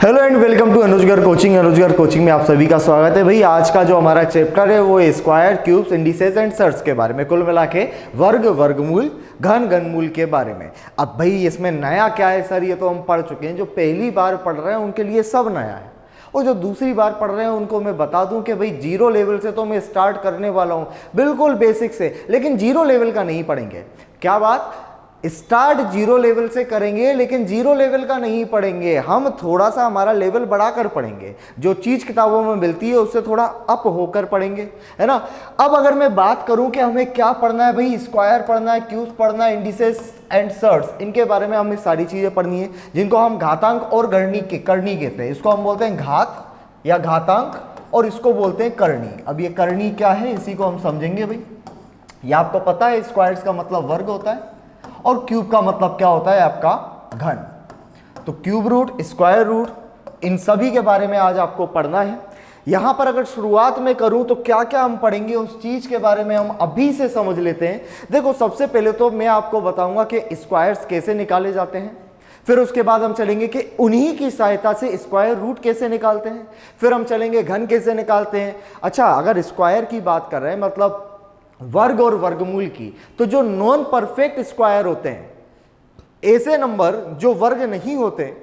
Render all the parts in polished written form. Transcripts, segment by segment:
Hello and welcome to Anujgar coaching. Anujgar coaching में आप सभी का स्वागत है। भाई आज का जो हमारा चैप्टर है वो square, cubes, indices and surds के बारे में, कुल मिला के वर्ग, वर्गमूल, घन, घनमूल के बारे में। अब भाई इसमें नया क्या है सर, ये तो हम पढ़ चुके हैं। जो पहली बार पढ़ रहे हैं उनके लिए सब नया है, और जो दूसरी बार पढ़ रहे हैं उनको मैं बता दूं कि भाई जीरो लेवल से तो मैं स्टार्ट करने वाला हूं, बिल्कुल बेसिक से, लेकिन जीरो लेवल का नहीं पढ़ेंगे। क्या बात, स्टार्ट जीरो लेवल से करेंगे लेकिन जीरो लेवल का नहीं पढ़ेंगे, हम थोड़ा सा हमारा लेवल बढ़ाकर पढ़ेंगे। जो चीज किताबों में मिलती है उससे थोड़ा अप होकर पढ़ेंगे, है ना। अब अगर मैं बात करूं कि हमें क्या पढ़ना है, भाई स्क्वायर पढ़ना है, क्यूब्स पढ़ना है, इंडिसेस एंड सर्ट्स, इनके बारे में हमें सारी चीजें पढ़नी है, जिनको हम घातांक और करनी कहते हैं। इसको हम बोलते हैं घात या घातांक, और इसको बोलते हैं करनी। अब ये करनी क्या है इसी को हम समझेंगे। भाई ये आपको पता है, स्क्वायर्स का मतलब वर्ग होता है और क्यूब का मतलब क्या होता है आपका, घन। तो क्यूब रूट, स्क्वायर रूट, इन सभी के बारे में आज आपको पढ़ना है। यहां पर अगर शुरुआत में करूं तो क्या क्या हम पढ़ेंगे उस चीज के बारे में हम अभी से समझ लेते हैं। देखो सबसे पहले तो मैं आपको बताऊंगा कि स्क्वायर्स कैसे निकाले जाते हैं, फिर उसके बाद हम चलेंगे कि उन्हीं की सहायता से स्क्वायर रूट कैसे निकालते हैं, फिर हम चलेंगे घन कैसे निकालते हैं। अच्छा, अगर स्क्वायर की बात कर रहे हैं मतलब वर्ग और वर्गमूल की, तो जो नॉन परफेक्ट स्क्वायर होते हैं, ऐसे नंबर जो वर्ग नहीं होते,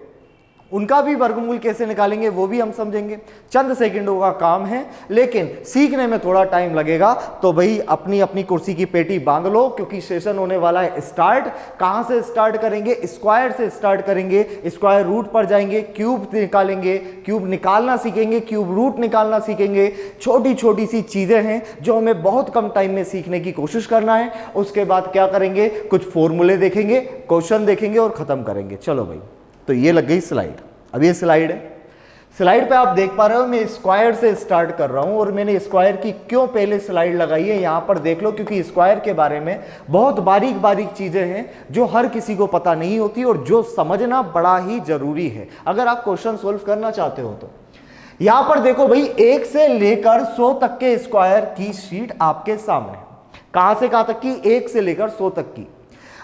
उनका भी वर्गमूल कैसे निकालेंगे वो भी हम समझेंगे। चंद सेकंडों का काम है लेकिन सीखने में थोड़ा टाइम लगेगा। तो भाई अपनी अपनी कुर्सी की पेटी बांध लो, क्योंकि सेशन होने वाला है स्टार्ट। कहां से स्टार्ट करेंगे, स्क्वायर से स्टार्ट करेंगे, स्क्वायर रूट पर जाएंगे, क्यूब निकालेंगे, क्यूब निकालना सीखेंगे, क्यूब रूट निकालना सीखेंगे। छोटी छोटी सी चीजें हैं जो हमें बहुत कम टाइम में सीखने की कोशिश करना है। उसके बाद क्या करेंगे, कुछ फॉर्मूले देखेंगे, क्वेश्चन देखेंगे और खत्म करेंगे। चलो भाई, तो ये लग गई स्लाइड। अब ये स्लाइड है, स्लाइड पे आप देख पा रहे हो मैं स्क्वायर से स्टार्ट कर रहा हूं, और मैंने स्क्वायर की क्यों पहले स्लाइड लगाई है यहां पर देख लो, क्योंकि स्क्वायर के बारे में बहुत बारीक बारीक चीजें हैं जो हर किसी को पता नहीं होती और जो समझना बड़ा ही जरूरी है अगर आप क्वेश्चन सोल्व करना चाहते हो। तो यहां पर देखो भाई, 1 से लेकर 100 तक के स्क्वायर की शीट आपके सामने। कहां से कहां तक की, 1 से लेकर 100 तक की।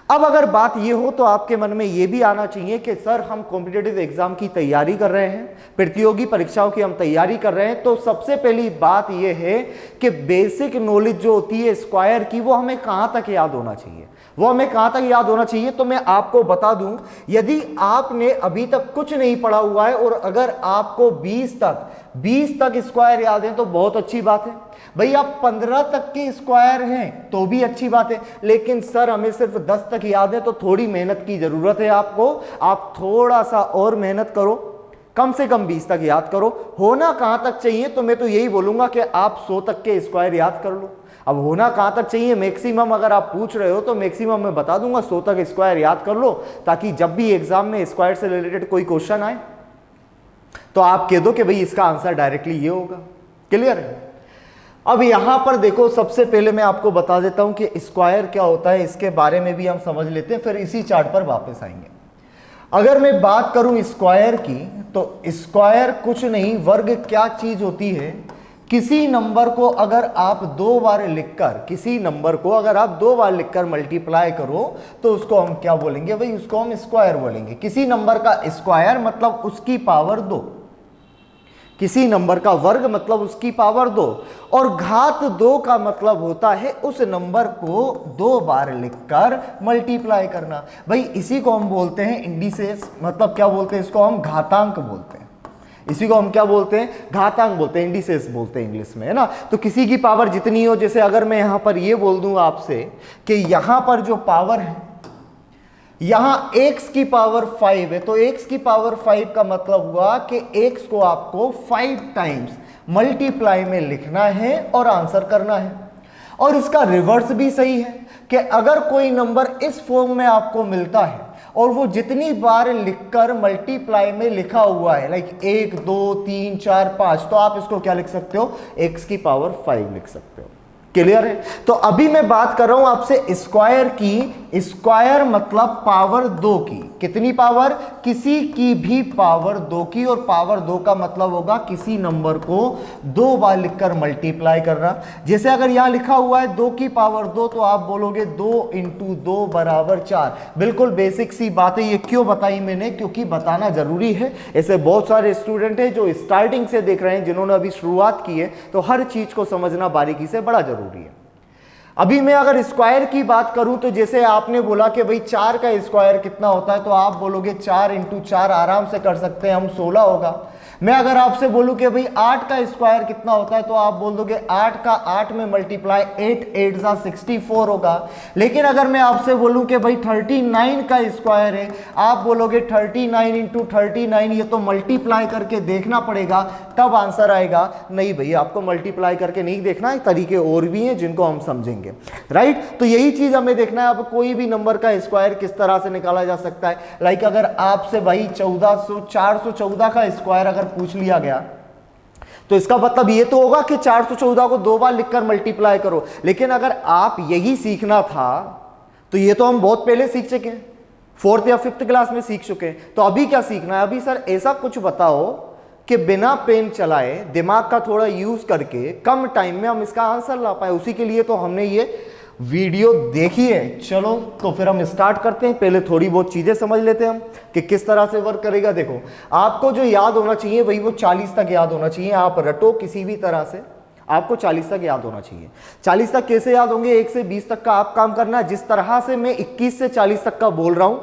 अब अगर बात ये हो तो आपके मन में ये भी आना चाहिए कि सर हम कॉम्पिटिटिव एग्जाम की तैयारी कर रहे हैं, प्रतियोगी परीक्षाओं की हम तैयारी कर रहे हैं, तो सबसे पहली बात ये है कि बेसिक नॉलेज जो होती है स्क्वायर की, वो हमें कहां तक याद होना चाहिए, वो हमें कहां तक याद होना चाहिए। तो मैं आपको बता दूं, यदि आपने अभी तक कुछ नहीं पढ़ा हुआ है और अगर आपको 20 तक स्क्वायर याद है तो बहुत अच्छी बात है। भाई आप 15 तक के स्क्वायर हैं तो भी अच्छी बात है, लेकिन सर हमें सिर्फ 10 तक याद है तो थोड़ी मेहनत की जरूरत है आपको। आप थोड़ा सा और मेहनत करो, कम से कम 20 तक याद करो। होना कहां तक चाहिए, तो मैं तो यही बोलूंगा कि आप 100 तक के स्क्वायर याद कर लो। अब होना कहां तक चाहिए, मैक्सिमम अगर आप पूछ रहे हो तो मैक्सिमम मैं बता दूंगा 100 तक स्क्वायर याद कर लो, ताकि जब भी एग्जाम में स्क्वायर से रिलेटेड कोई क्वेश्चन आए तो आप कह दो कि भाई इसका आंसर डायरेक्टली ये होगा। क्लियर है। अब यहां पर देखो, सबसे पहले मैं आपको बता देता हूं कि स्क्वायर क्या होता है, इसके बारे में भी हम समझ लेते हैं, फिर इसी चार्ट पर वापस आएंगे। अगर मैं बात करूं स्क्वायर की, तो स्क्वायर कुछ नहीं, वर्ग क्या चीज होती है, किसी नंबर को अगर आप दो बार लिखकर मल्टीप्लाई करो तो उसको हम क्या बोलेंगे, भाई उसको हम स्क्वायर बोलेंगे। किसी नंबर का स्क्वायर मतलब उसकी पावर 2, किसी नंबर का वर्ग मतलब उसकी पावर 2, और घात 2 का मतलब होता है उस नंबर को 2 बार लिखकर मल्टीप्लाई करना। भाई इसी को हम बोलते हैं इंडिसेस, मतलब क्या बोलते हैं इसको, हम घातांक बोलते हैं। इसी को हम क्या बोलते हैं, घातांक बोलते हैं, इंडिसेस बोलते हैं इंग्लिश में, है ना। तो किसी की पावर जितनी हो, जैसे अगर मैं यहां पर ये बोल दूं आपसे कि यहां पर जो पावर है, यहां x की पावर 5 है, तो x की पावर 5 का मतलब हुआ कि x को आपको 5 टाइम्स मल्टीप्लाई में लिखना है और आंसर करना है। और इसका रिवर्स भी सही है कि अगर कोई नंबर इस फॉर्म में आपको मिलता है और वो जितनी बार लिखकर मल्टीप्लाई में लिखा हुआ है, लाइक 1 2 3 4 5, तो आप इसको क्या लिख सकते हो, x की पावर 5 लिख सकते हो। क्लियर है। तो अभी मैं बात कर रहा हूं आपसे स्क्वायर की, स्क्वायर मतलब पावर 2 की, कितनी पावर, किसी की भी पावर 2 की, और पावर 2 का मतलब होगा किसी नंबर को 2 बार लिखकर मल्टीप्लाई करना। जैसे अगर यहां लिखा हुआ है 2 की पावर 2, तो आप बोलोगे 2 इंटू 2 बराबर 4। बिल्कुल बेसिक सी बात है। ये क्यों बताई मैंने, क्योंकि बताना जरूरी है। ऐसे बहुत सारे स्टूडेंट हैं जो स्टार्टिंग से देख रहे हैं, जिन्होंने अभी शुरुआत की है, तो हर चीज को समझना बारीकी से बड़ा जरूरी है। अभी मैं अगर स्क्वायर की बात करूं, तो जैसे आपने बोला कि भाई 4 का स्क्वायर कितना होता है, तो आप बोलोगे 4 इंटू 4 आराम से कर सकते हैं हम, 16 होगा। मैं अगर आपसे बोलूं कि भाई 8 का स्क्वायर कितना होता है, तो आप बोल दोगे 8 का 8 में मल्टीप्लाई 8 8 जा 64 होगा। लेकिन अगर मैं आपसे बोलूं कि भाई 39 का स्क्वायर है, आप बोलोगे 39 इंटू 39, ये तो मल्टीप्लाई करके देखना पड़ेगा तब आंसर आएगा। नहीं भैया, आपको मल्टीप्लाई करके नहीं देखना है, तरीके और भी हैं जिनको हम समझेंगे, राइट। तो यही चीज हमें देखना है। अब कोई भी नंबर का स्क्वायर किस तरह से निकाला जा सकता है। लाइक अगर आपसे भाई 414 का स्क्वायर अगर पूछ लिया गया, तो इसका मतलब ये तो होगा कि 414 को 2 बार लिखकर मल्टीप्लाई करो। लेकिन अगर आप यही सीखना था, तो ये तो हम बहुत पहले सीख चुके हैं, 4th या 5th क्लास में सीख चुके हैं। तो अभी क्या सीखना है? अभी सर ऐसा कुछ बताओ कि बिना पेन चलाए, दिमाग का थोड़ा यूज करके कम टाइम में हम इसका आंसर ला पाए। उसी के लिए तो हमने ये वीडियो देखी है। चलो तो फिर हम स्टार्ट करते हैं। पहले थोड़ी बहुत चीजें समझ लेते हैं हम कि किस तरह से वर्क करेगा। देखो, आपको जो याद होना चाहिए वही वो 40 तक याद होना चाहिए। आप रटो किसी भी तरह से, आपको 40 तक याद होना चाहिए। 40 तक कैसे याद होंगे? 1 से 20 तक का आप काम करना। जिस तरह से मैं 21 से 40 तक का बोल रहा हूं,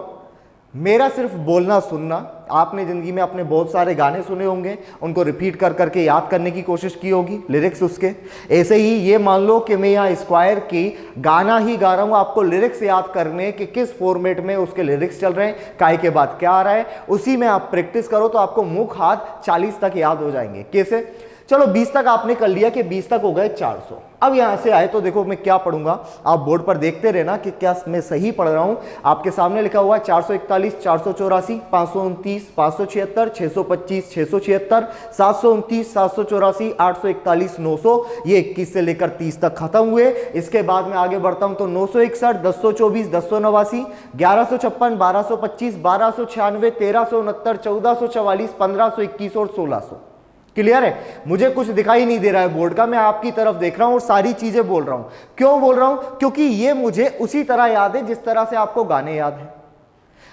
मेरा सिर्फ बोलना सुनना। आपने जिंदगी में अपने बहुत सारे गाने सुने होंगे, उनको रिपीट कर करके याद करने की कोशिश की होगी, लिरिक्स उसके। ऐसे ही ये मान लो कि मैं यहाँ स्क्वायर की गाना ही गा रहा हूँ, आपको लिरिक्स याद करने कि किस फॉर्मेट में उसके लिरिक्स चल रहे हैं, काय के बाद क्या आ रहा है, उसी में आप प्रैक्टिस करो तो आपको मुख हाथ 40 तक याद हो जाएंगे। कैसे? चलो 20 तक आपने कर लिया कि 20 तक हो गए 400। अब यहां से आए तो देखो मैं क्या पढ़ूंगा, आप बोर्ड पर देखते रहना कि क्या मैं सही पढ़ रहा हूं। आपके सामने लिखा हुआ है 441, 484, 529, 576, 625, 676, 729, 784, 841, 900। ये 21 से लेकर 30 तक खत्म हुए। इसके बाद में आगे बढ़ता हूं तो 961, 1024, 1089, 1156, 1225, 1296, 1369, 1444, 1521 और 1600। क्लियर है? मुझे कुछ दिखाई नहीं दे रहा है बोर्ड का, मैं आपकी तरफ देख रहा हूं और सारी चीजें बोल रहा हूं। क्यों बोल रहा हूं? क्योंकि ये मुझे उसी तरह याद है जिस तरह से आपको गाने याद है।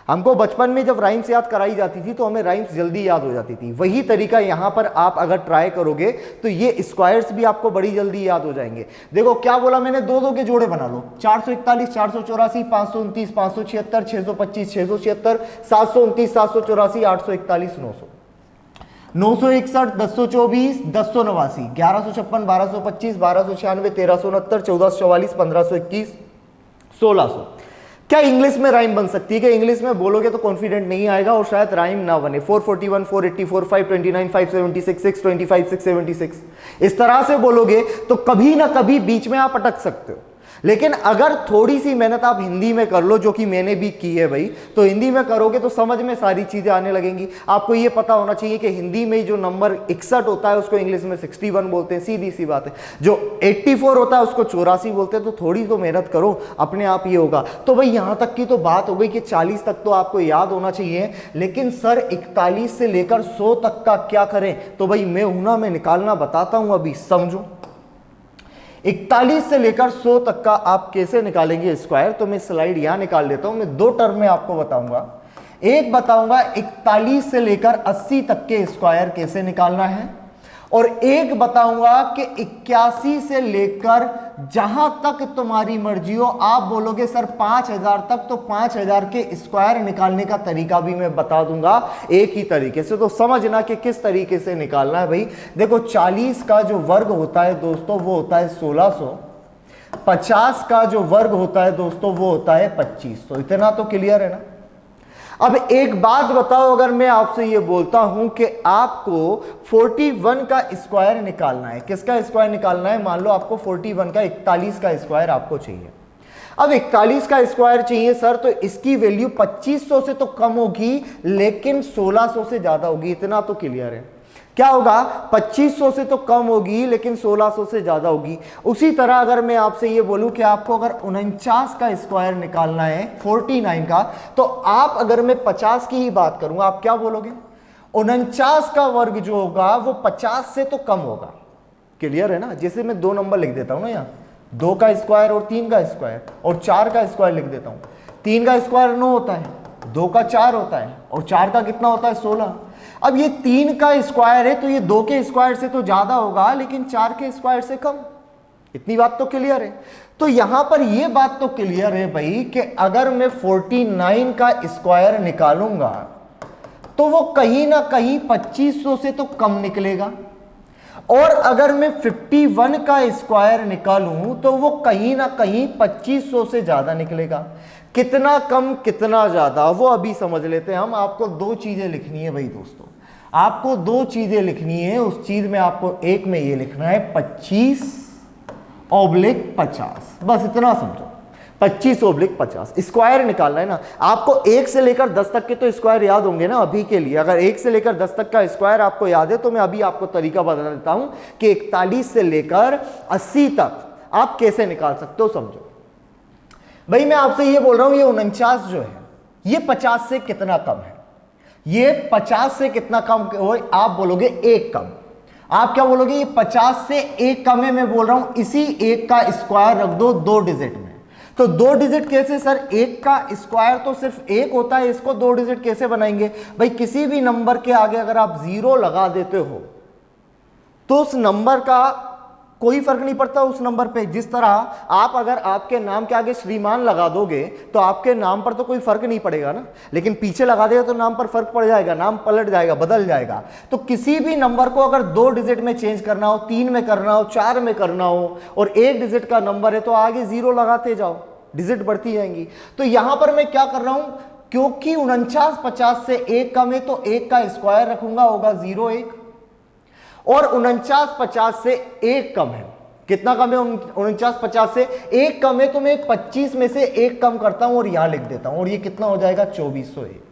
हमको बचपन में जब राइम्स याद कराई जाती थी तो हमें राइम्स जल्दी याद हो जाती थी। वही तरीका यहां पर आप अगर ट्राई करोगे तो ये स्क्वायर्स भी आपको बड़ी जल्दी याद हो जाएंगे। देखो क्या बोला मैंने, 2 के जोड़े बना लो। 441, 484, 529, 576, 625, 676, 729, 784, 841, 900, 961, 1024, 1089, 1156, 1225, 1296, 1369, 1444, 1521, 1600। क्या इंग्लिश में राइम बन सकती है? कि इंग्लिश में बोलोगे तो कॉन्फिडेंट नहीं आएगा और शायद राइम ना बने। 441, 484, 529, 576, 625, 676, इस तरह से बोलोगे तो कभी ना कभी बीच में आप अटक सकते हो। लेकिन अगर थोड़ी सी मेहनत आप हिंदी में कर लो, जो कि मैंने भी की है भाई, तो हिंदी में करोगे तो समझ में सारी चीजें आने लगेंगी। आपको ये पता होना चाहिए कि हिंदी में जो नंबर 61 होता है उसको इंग्लिश में 61 बोलते हैं, सीधी सी बात है। जो 84 होता है उसको 84 बोलते हैं। तो थोड़ी तो मेहनत करो, अपने आप ये होगा। तो भाई यहां तक की तो बात हो गई कि 40 तक तो आपको याद होना चाहिए। लेकिन सर 41 से लेकर 100 तक का क्या करें? तो भाई मैं हूं ना, मैं निकालना बताता हूं, अभी समझो। 41 से लेकर 100 तक का आप कैसे निकालेंगे स्क्वायर? तो मैं स्लाइड यहां निकाल लेता हूं। मैं 2 टर्म में आपको बताऊंगा। एक बताऊंगा 41 से लेकर 80 तक के स्क्वायर कैसे निकालना है, और एक बताऊंगा कि 81 से लेकर जहां तक तुम्हारी मर्जी हो, आप बोलोगे सर 5000 तक, तो 5000 के स्क्वायर निकालने का तरीका भी मैं बता दूंगा एक ही तरीके से। तो समझना कि किस तरीके से निकालना है भाई। देखो 40 का जो वर्ग होता है दोस्तों वो होता है 1600। 50 का जो वर्ग होता है दोस्तों वो होता है 2500। इतना तो क्लियर है ना? अब एक बात बताओ, अगर मैं आपसे ये बोलता हूं कि आपको 41 का स्क्वायर निकालना है, किसका स्क्वायर निकालना है? मान लो आपको 41 का 41 का स्क्वायर आपको चाहिए। अब 41 का स्क्वायर चाहिए सर, तो इसकी वैल्यू 2500 से तो कम होगी लेकिन 1600 से ज्यादा होगी। इतना तो क्लियर है। क्या होगा, 2500 से तो कम होगी लेकिन 1600 से ज्यादा होगी। उसी तरह अगर मैं आपसे ये बोलूं कि आपको अगर 49 का स्क्वायर निकालना है 49 का, तो आप अगर मैं 50 की ही बात करूंगा आप क्या बोलोगे, 49 का वर्ग जो होगा वो 50 से तो कम होगा। क्लियर है ना। जैसे मैं 2 नंबर लिख देता हूं ना, यहाँ 2 का स्क्वायर और 3 का स्क्वायर और 4 का स्क्वायर लिख देता हूं। 3 का स्क्वायर 9 होता है, 2 का 4 होता है और 4 का कितना होता है 16। अब ये 3 का स्क्वायर है तो ये 2 के स्क्वायर से तो ज्यादा होगा लेकिन 4 के स्क्वायर से कम। इतनी बात तो क्लियर है। तो यहां पर ये बात तो क्लियर है भाई कि अगर मैं 49 का स्क्वायर निकालूंगा तो वो कहीं ना कहीं 2500 से तो कम निकलेगा, और अगर मैं 51 का स्क्वायर निकालूं तो वो कहीं ना कहीं 2500 से ज्यादा निकलेगा। कितना कम कितना ज्यादा वो अभी समझ लेते हैं हम। आपको 2 चीजें लिखनी है भाई दोस्तों, आपको 2 चीजें लिखनी है। उस चीज में आपको एक में ये लिखना है 25/50, बस इतना समझो। 25/50 स्क्वायर निकालना है ना आपको। 1 से लेकर 10 तक के तो स्क्वायर याद होंगे ना अभी के लिए। अगर 1 से लेकर 10 तक का स्क्वायर आपको याद है तो मैं अभी आपको तरीका बता देता हूं कि 41 से लेकर 80 तक आप कैसे निकाल सकते हो, समझो भाई। मैं आपसे ये बोल रहा हूं ये 49 जो है ये 50 से कितना कम है, ये 50 से कितना कम हो, आप बोलोगे 1 कम। आप क्या बोलोगे, ये 50 से 1 कम है। मैं बोल रहा हूं इसी 1 का स्क्वायर रख दो 2 डिजिट में। तो 2 डिजिट कैसे सर, 1 का स्क्वायर तो सिर्फ 1 होता है, इसको 2 डिजिट कैसे बनाएंगे भाई। किसी भी नंबर के आगे अगर आप 0 लगा देते हो तो उस नंबर का कोई फर्क नहीं पड़ता उस नंबर पे। जिस तरह आप अगर आपके नाम के आगे श्रीमान लगा दोगे तो आपके नाम पर तो कोई फर्क नहीं पड़ेगा ना, लेकिन पीछे लगा देगा तो नाम पर फर्क पड़ जाएगा, नाम पलट जाएगा, बदल जाएगा। तो किसी भी नंबर को अगर 2 डिजिट में चेंज करना हो, 3 में करना हो, 4 में करना हो और 1 डिजिट का नंबर है तो आगे 0 लगाते जाओ, डिजिट बढ़ती जाएंगी। तो यहां पर मैं क्या कर रहा हूं, क्योंकि 49/50 से 1 कम है तो 1 का स्क्वायर रखूंगा, होगा 0 1, और 49/50 से 1 कम है। कितना कम है, 49/50 से 1 कम है तो मैं 25 में से 1 कम करता हूं और यहां लिख देता हूं, और ये कितना हो जाएगा 2401।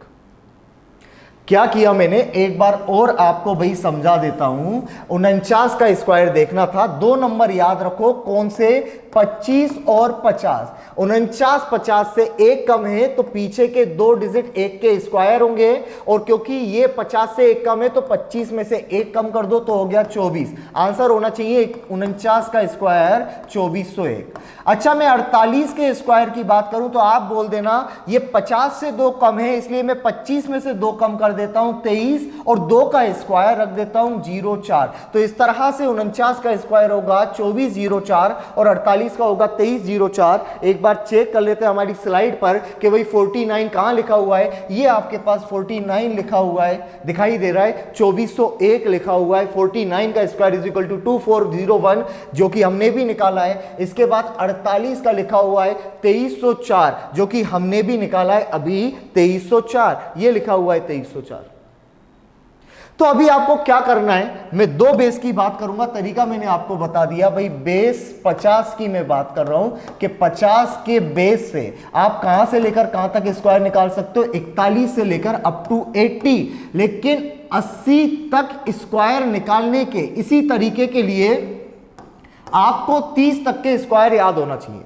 क्या किया मैंने, एक बार और आपको भाई समझा देता हूं। 49 का स्क्वायर देखना था, 2 नंबर याद रखो, कौन से, 25 और 50। 49/50 से 1 कम है तो पीछे के 2 डिजिट 1 के स्क्वायर होंगे, और क्योंकि ये 50 से 1 कम है तो 25 में से 1 कम कर दो तो हो गया 24। आंसर होना चाहिए 49 का स्क्वायर 2401। अच्छा, मैं 48 के स्क्वायर की बात करूं तो आप बोल देना ये 50 से 2 कम है, इसलिए मैं 25 में से 2 कम कर देता हूं 23, और 2 का स्क्वायर रख देता हूं 04। तो इस तरह से 49 का स्क्वायर होगा 2404 और 48 का होगा 2304। एक बार चेक कर लेते हैं हमारी स्लाइड पर कि भाई 49 कहां लिखा हुआ है। ये आपके पास 49 लिखा हुआ है, दिखाई दे रहा है, 2401 लिखा हुआ है। 49 का स्क्वायर इज इक्वल टू 2401 जो कि हमने भी निकाला है। इसके बाद 48 का लिखा हुआ है 2304 जो कि हमने भी निकाला है अभी 2304, ये लिखा हुआ है 2304। तो अभी आपको क्या करना है, मैं 2 बेस की बात करूंगा, तरीका मैंने आपको बता दिया भाई। बेस 50 की मैं बात कर रहा हूं कि 50 के बेस से आप कहां से लेकर कहां तक स्क्वायर निकाल सकते हो, 41 से लेकर अप टू 80, लेकिन 80 तक स्क्वायर निकालने के इसी तरीके के लिए आपको 30 तक के स्क्वायर याद होना चाहिए।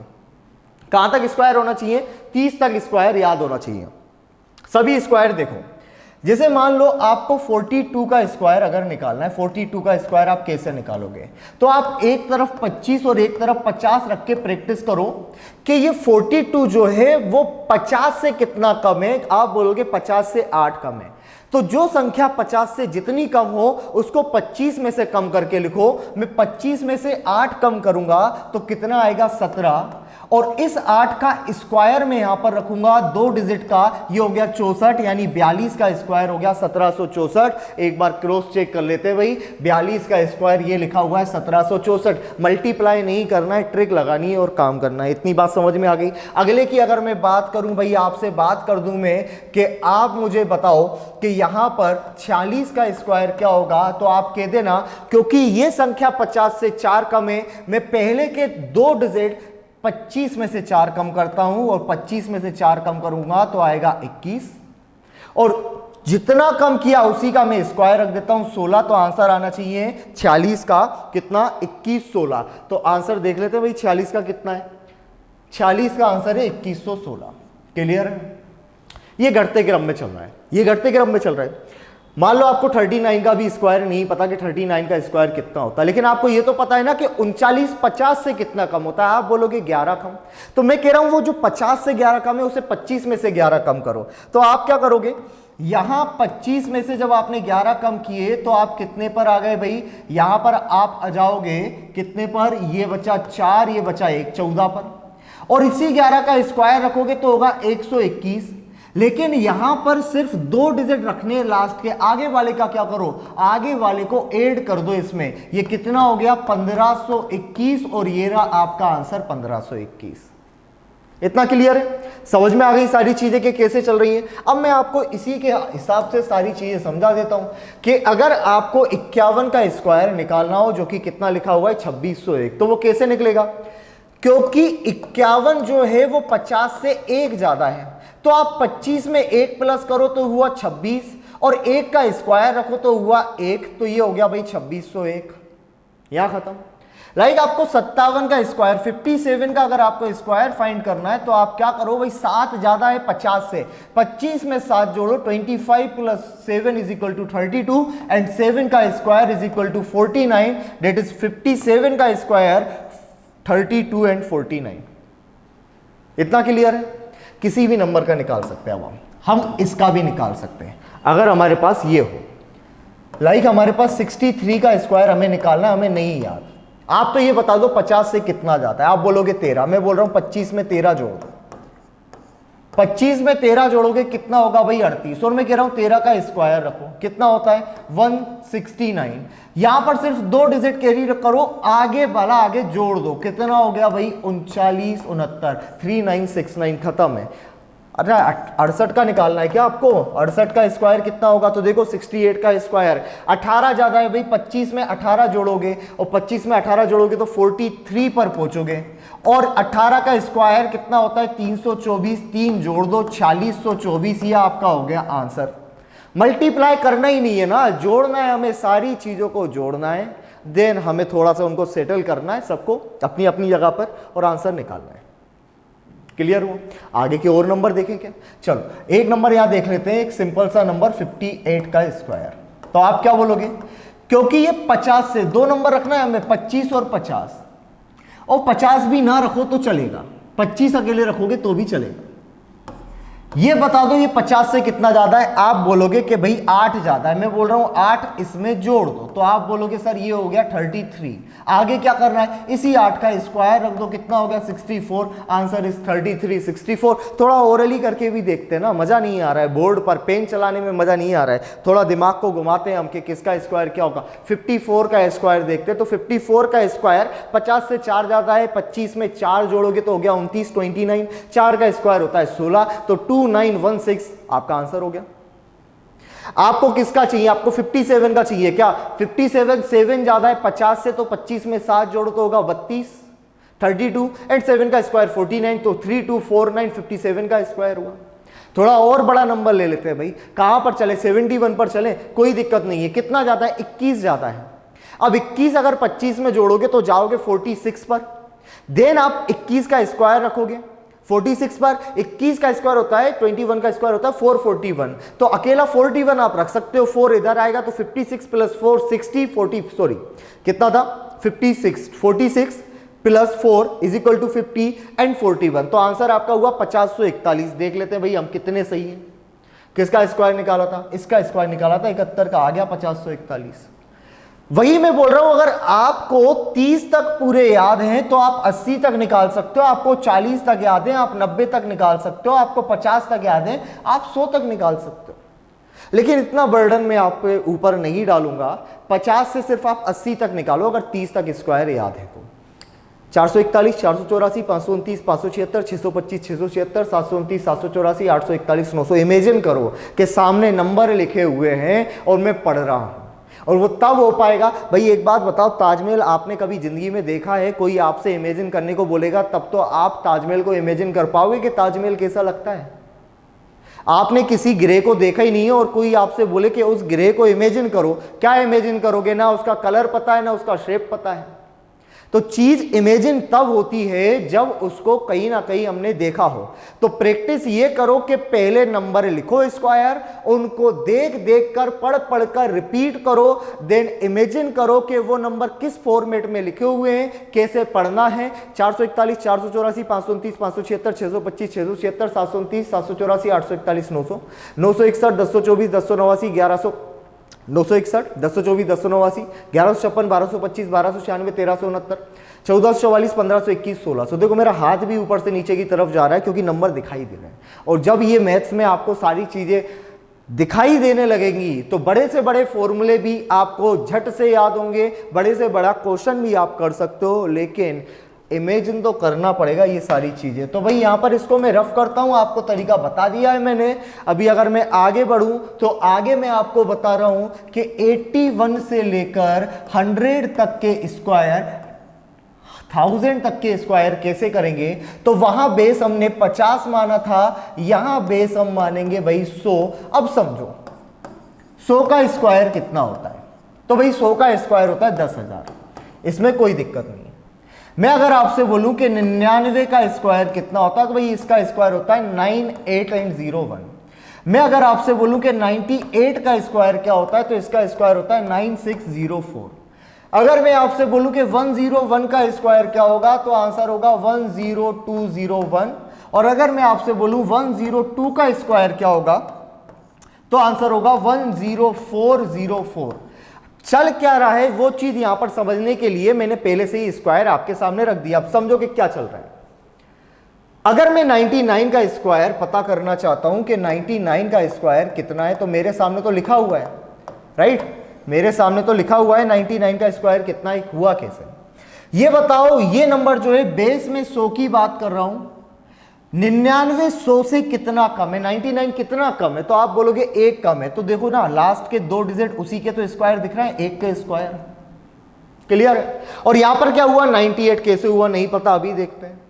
कहां तक स्क्वायर होना चाहिए, 30 तक स्क्वायर याद होना चाहिए। सभी स्क्वायर देखो, जैसे मान लो आपको 42 का स्क्वायर अगर निकालना है, 42 का स्क्वायर आप कैसे निकालोगे, तो आप एक तरफ 25 और एक तरफ 50 रख के प्रैक्टिस करो कि ये 42 जो है वो 50 से कितना कम है। आप बोलोगे 50 से 8 कम है, तो जो संख्या 50 से जितनी कम हो उसको 25 में से कम करके लिखो। मैं 25 में से 8 कम करूंगा तो कितना आएगा 17, और इस 8 का स्क्वायर में यहां पर रखूंगा 2 डिजिट का, ये हो गया 64, यानी 42 का स्क्वायर हो गया 1764। एक बार क्रॉस चेक कर लेते हैं भाई, 42 का स्क्वायर ये लिखा हुआ है 1764। मल्टीप्लाई नहीं करना है, ट्रिक लगानी है और काम करना है। इतनी बात समझ में आ गई। अगले की अगर मैं बात करूं भाई, आपसे बात कर दूं मैं कि आप मुझे बताओ कि यहां पर 46 का स्क्वायर क्या होगा, तो आप कह देना क्योंकि ये संख्या 50 से 4 कम है, मैं पहले के 2 डिजिट 25 में से 4 कम करता हूं और 25 में से 4 कम करूंगा तो आएगा 21, और जितना कम किया उसी का मैं स्क्वायर रख देता हूं 16, तो आंसर आना चाहिए 46 का कितना 21 16। तो आंसर देख लेते हैं भाई 46 का कितना है, 46 का आंसर है 2116। क्लियर है? ये घटते क्रम में चल रहा है, ये घटते क्रम में चल रहा है। मान लो आपको 39 का भी स्क्वायर नहीं पता कि 39 का स्क्वायर कितना होता है, लेकिन आपको ये तो पता है ना कि 39 50 से कितना कम होता है। आप बोलोगे 11 कम, तो मैं कह रहा हूं वो जो 50 से 11 कम है उसे 25 में से 11 कम करो। तो आप क्या करोगे, यहां 25 में से जब आपने 11 कम किए तो आप कितने पर आ गए भाई, यहां पर आप आ जाओगे कितने पर, ये बचा 4, ये बचा 1, 14 पर। और इसी 11 का स्क्वायर रखोगे तो होगा 121। लेकिन यहां पर सिर्फ 2 डिजिट रखने लास्ट के, आगे वाले का क्या करो, आगे वाले को ऐड कर दो इसमें। ये कितना हो गया 1521, और ये रहा आपका आंसर 1521। इतना क्लियर है? समझ में आ गई सारी चीजें कि कैसे चल रही हैं। अब मैं आपको इसी के हिसाब से सारी चीजें समझा देता हूं कि अगर आपको 51 का स्क्वायर निकालना हो, जो कि कितना लिखा हुआ है 2601, तो वो कैसे निकलेगा, क्योंकि 51 जो है वो 50 से 1 ज्यादा है। तो आप 25 में 1 प्लस करो तो हुआ 26, और 1 का स्क्वायर रखो तो हुआ 1, तो ये हो गया भाई 2601। यहां खत्म। लाइक आपको 57 का स्क्वायर, 57 का अगर आपको स्क्वायर फाइंड करना है तो आप क्या करो भाई, 7 ज्यादा है 50 से, 25 में 7 जोड़ो, 25 plus 7 is equal to 32, and 7 का square is equal to 49, that is 57 का स्क्वायर 32 एंड 49। इतना क्लियर है? किसी भी नंबर का निकाल सकते हैं। अब हम इसका भी निकाल सकते हैं अगर हमारे पास ये हो। लाइक हमारे पास 63 का स्क्वायर हमें निकालना है, हमें नहीं याद। आप तो ये बता दो 50 से कितना जाता है, आप बोलोगे 13, मैं बोल रहा हूं 25 में 13 जोड़ दो। 25 में 13 जोड़ोगे कितना होगा भाई 38, और मैं कह रहा हूं 13 का स्क्वायर रखो, कितना होता है 169। यहां पर सिर्फ 2 डिजिट कैरी करो, आगे वाला आगे जोड़ दो, कितना हो गया भाई 39 69, 3969, खत्म है। अच्छा 68 का निकालना है क्या आपको, 68 का स्क्वायर कितना होगा, तो देखो 68 का स्क्वायर 18 ज्यादा है भाई, 25 में 18 जोड़ोगे, और 25 में 18 जोड़ोगे तो 43 पर पहुंचोगे। और 18 का स्क्वायर कितना होता है 324, 3 जोड़ दो 4624, ये आपका हो गया आंसर। मल्टीप्लाई करना ही नहीं है ना, जोड़ना है हमें, सारी चीजों को जोड़ना है, देन हमें थोड़ा सा उनको सेटल करना है सबको अपनी अपनी जगह पर, और आंसर निकालना है। क्लियर हुआ? आगे के और नंबर देखें क्या? चलो एक नंबर यहां देख लेते हैं, एक सिंपल सा नंबर 58 का स्क्वायर। तो आप क्या बोलोगे, क्योंकि ये 50 से 2 नंबर रखना है हमें, 25 और 50, और 50 भी ना रखो तो चलेगा, 25 अकेले रखोगे तो भी चलेगा। ये बता दो ये 50 से कितना ज्यादा है, आप बोलोगे कि भाई 8 ज्यादा है, मैं बोल रहा हूं 8 इसमें जोड़ दो, तो आप बोलोगे सर ये हो गया 33। आगे क्या करना है, इसी 8 का स्क्वायर रख दो, कितना हो गया 64, आंसर इज 33 64। थोड़ा ओरली करके भी देखते हैं ना, मजा नहीं आ रहा है, बोर्ड पर पेन चलाने में मजा नहीं आ रहा है, थोड़ा दिमाग को घुमाते हैं हम कि किसका स्क्वायर क्या होगा। 54 का स्क्वायर देखते हैं, तो 54 का स्क्वायर 50 से 4 ज्यादा है, 25 में 4 जोड़ोगे तो हो गया 29 29, 4 का स्क्वायर होता है 16, तो 2916 आपका आंसर हो गया। आपको किसका चाहिए, आपको 57 का चाहिए क्या, 57 7 ज्यादा है 50 से, तो 25 में 7 जोड़ो तो होगा 32, 32, एंड 7 का स्क्वायर 49, तो 3249 57 का स्क्वायर हुआ। थोड़ा और बड़ा नंबर ले लेते हैं भाई, कहां पर चले, 71 पर चले, कोई दिक्कत नहीं है। कितना ज्यादा है, 21 ज्यादा है। अब 21 अगर 25 में जोड़ोगे तो जाओगे 46 पर, देन आप 21 का स्क्वायर रखोगे 46 पर, 21 का स्क्वायर होता है 21 का स्क्वायर होता है 441, तो अकेला 41 आप रख सकते हो, 4 इधर आएगा तो 56 प्लस 4 60 40, सॉरी कितना था 56, 46 plus 4 is equal to 50 and 41, तो आंसर आपका हुआ 5041। देख लेते हैं भाई हम कितने सही हैं। किसका स्क्वायर निकाला था, इसका स्क्वायर निकाला था 71 का, आ गया 5041। वही मैं बोल रहा हूं, अगर आपको 30 तक पूरे याद हैं तो आप 80 तक निकाल सकते हो, आपको 40 तक याद है आप 90 तक निकाल सकते हो, आपको 50 तक याद है आप 100 तक निकाल सकते हो। लेकिन इतना बर्डन मैं आप पे ऊपर नहीं डालूंगा, 50 से सिर्फ आप 80 तक निकालो अगर 30 तक स्क्वायर याद है तो। 441 484 529 576 625 676 729 784 841 900। इमेजिन करो कि सामने नंबर लिखे हुए हैं और मैं पढ़ रहा हूं, और वो तब हो पाएगा। भाई एक बात बताओ, ताजमहल आपने कभी जिंदगी में देखा है, कोई आपसे इमेजिन करने को बोलेगा तब तो आप ताजमहल को इमेजिन कर पाओगे कि ताजमहल कैसा लगता है। आपने किसी ग्रे को देखा ही नहीं है और कोई आपसे बोले कि उस ग्रे को इमेजिन करो, क्या इमेजिन करोगे? ना उसका कलर पता है ना उसका शेप पता है। तो चीज इमेजिन तब होती है जब उसको कहीं ना कहीं हमने देखा हो। तो प्रैक्टिस ये करो कि पहले नंबर लिखो स्क्वायर, उनको देख देख कर पढ़ पढ़ कर रिपीट करो, देन इमेजिन करो कि वो नंबर किस फॉर्मेट में लिखे हुए हैं, कैसे पढ़ना है। 441, 484, 529, 576, 625, 676, 729, 784, 841, 900, 961, 1024, 1089, 1100, 961, 1024, 1089, 1156, 1225, 1296, 1369, 1444, 1521, 1600। देखो मेरा हाथ भी ऊपर से नीचे की तरफ जा रहा है क्योंकि नंबर दिखाई दे रहे हैं। और जब ये मैथ्स में आपको सारी चीजें दिखाई देने लगेंगी तो बड़े से बड़े फॉर्मूले भी आपको झट से याद होंगे, बड़े से बड़ा क्वेश्चन भी आप कर सकते हो, लेकिन इमेजिन तो करना पड़ेगा ये सारी चीजें। तो भाई यहां पर इसको मैं रफ करता हूं, आपको तरीका बता दिया है मैंने। अभी अगर मैं आगे बढ़ूं तो आगे मैं आपको बता रहा हूं कि 81 से लेकर 100 तक के स्क्वायर, 1000 तक के स्क्वायर कैसे करेंगे। तो वहां बेस हमने 50 माना था, यहां बेस हम मानेंगे भाई 100। अब समझो 100 का स्क्वायर कितना होता है? तो भाई 100 का स्क्वायर होता है 10,000, इसमें कोई दिक्कत नहीं है। मैं अगर आपसे बोलूं कि 99 का स्क्वायर कितना होता है, तो भाई इसका स्क्वायर होता है 9801। मैं अगर आपसे बोलूं कि 98 का स्क्वायर क्या होता है, तो इसका स्क्वायर होता है 9604। अगर मैं आपसे बोलूं कि 101 का स्क्वायर क्या होगा, तो आंसर होगा 10201। और अगर मैं आपसे बोलूं 102 का स्क्वायर क्या होगा, तो आंसर होगा 10404। चल क्या रहा है वो चीज यहां पर समझने के लिए मैंने पहले से ही स्क्वायर आपके सामने रख दिया। अब समझो कि क्या चल रहा है। अगर मैं 99 का स्क्वायर पता करना चाहता हूं कि 99 का स्क्वायर कितना है, तो मेरे सामने तो लिखा हुआ है, राइट? मेरे सामने तो लिखा हुआ है 99 का स्क्वायर कितना है, हुआ कैसे? ये बताओ, ये नंबर जो है बेस में 100 की बात कर रहा हूं, 99 100 से कितना कम है? 99 कितना कम है? तो आप बोलोगे 1 कम है। तो देखो ना, लास्ट के 2 डिजिट उसी के तो स्क्वायर दिख रहे हैं, 1 का स्क्वायर। क्लियर है? और यहां पर क्या हुआ, 98 कैसे हुआ नहीं पता, अभी देखते हैं।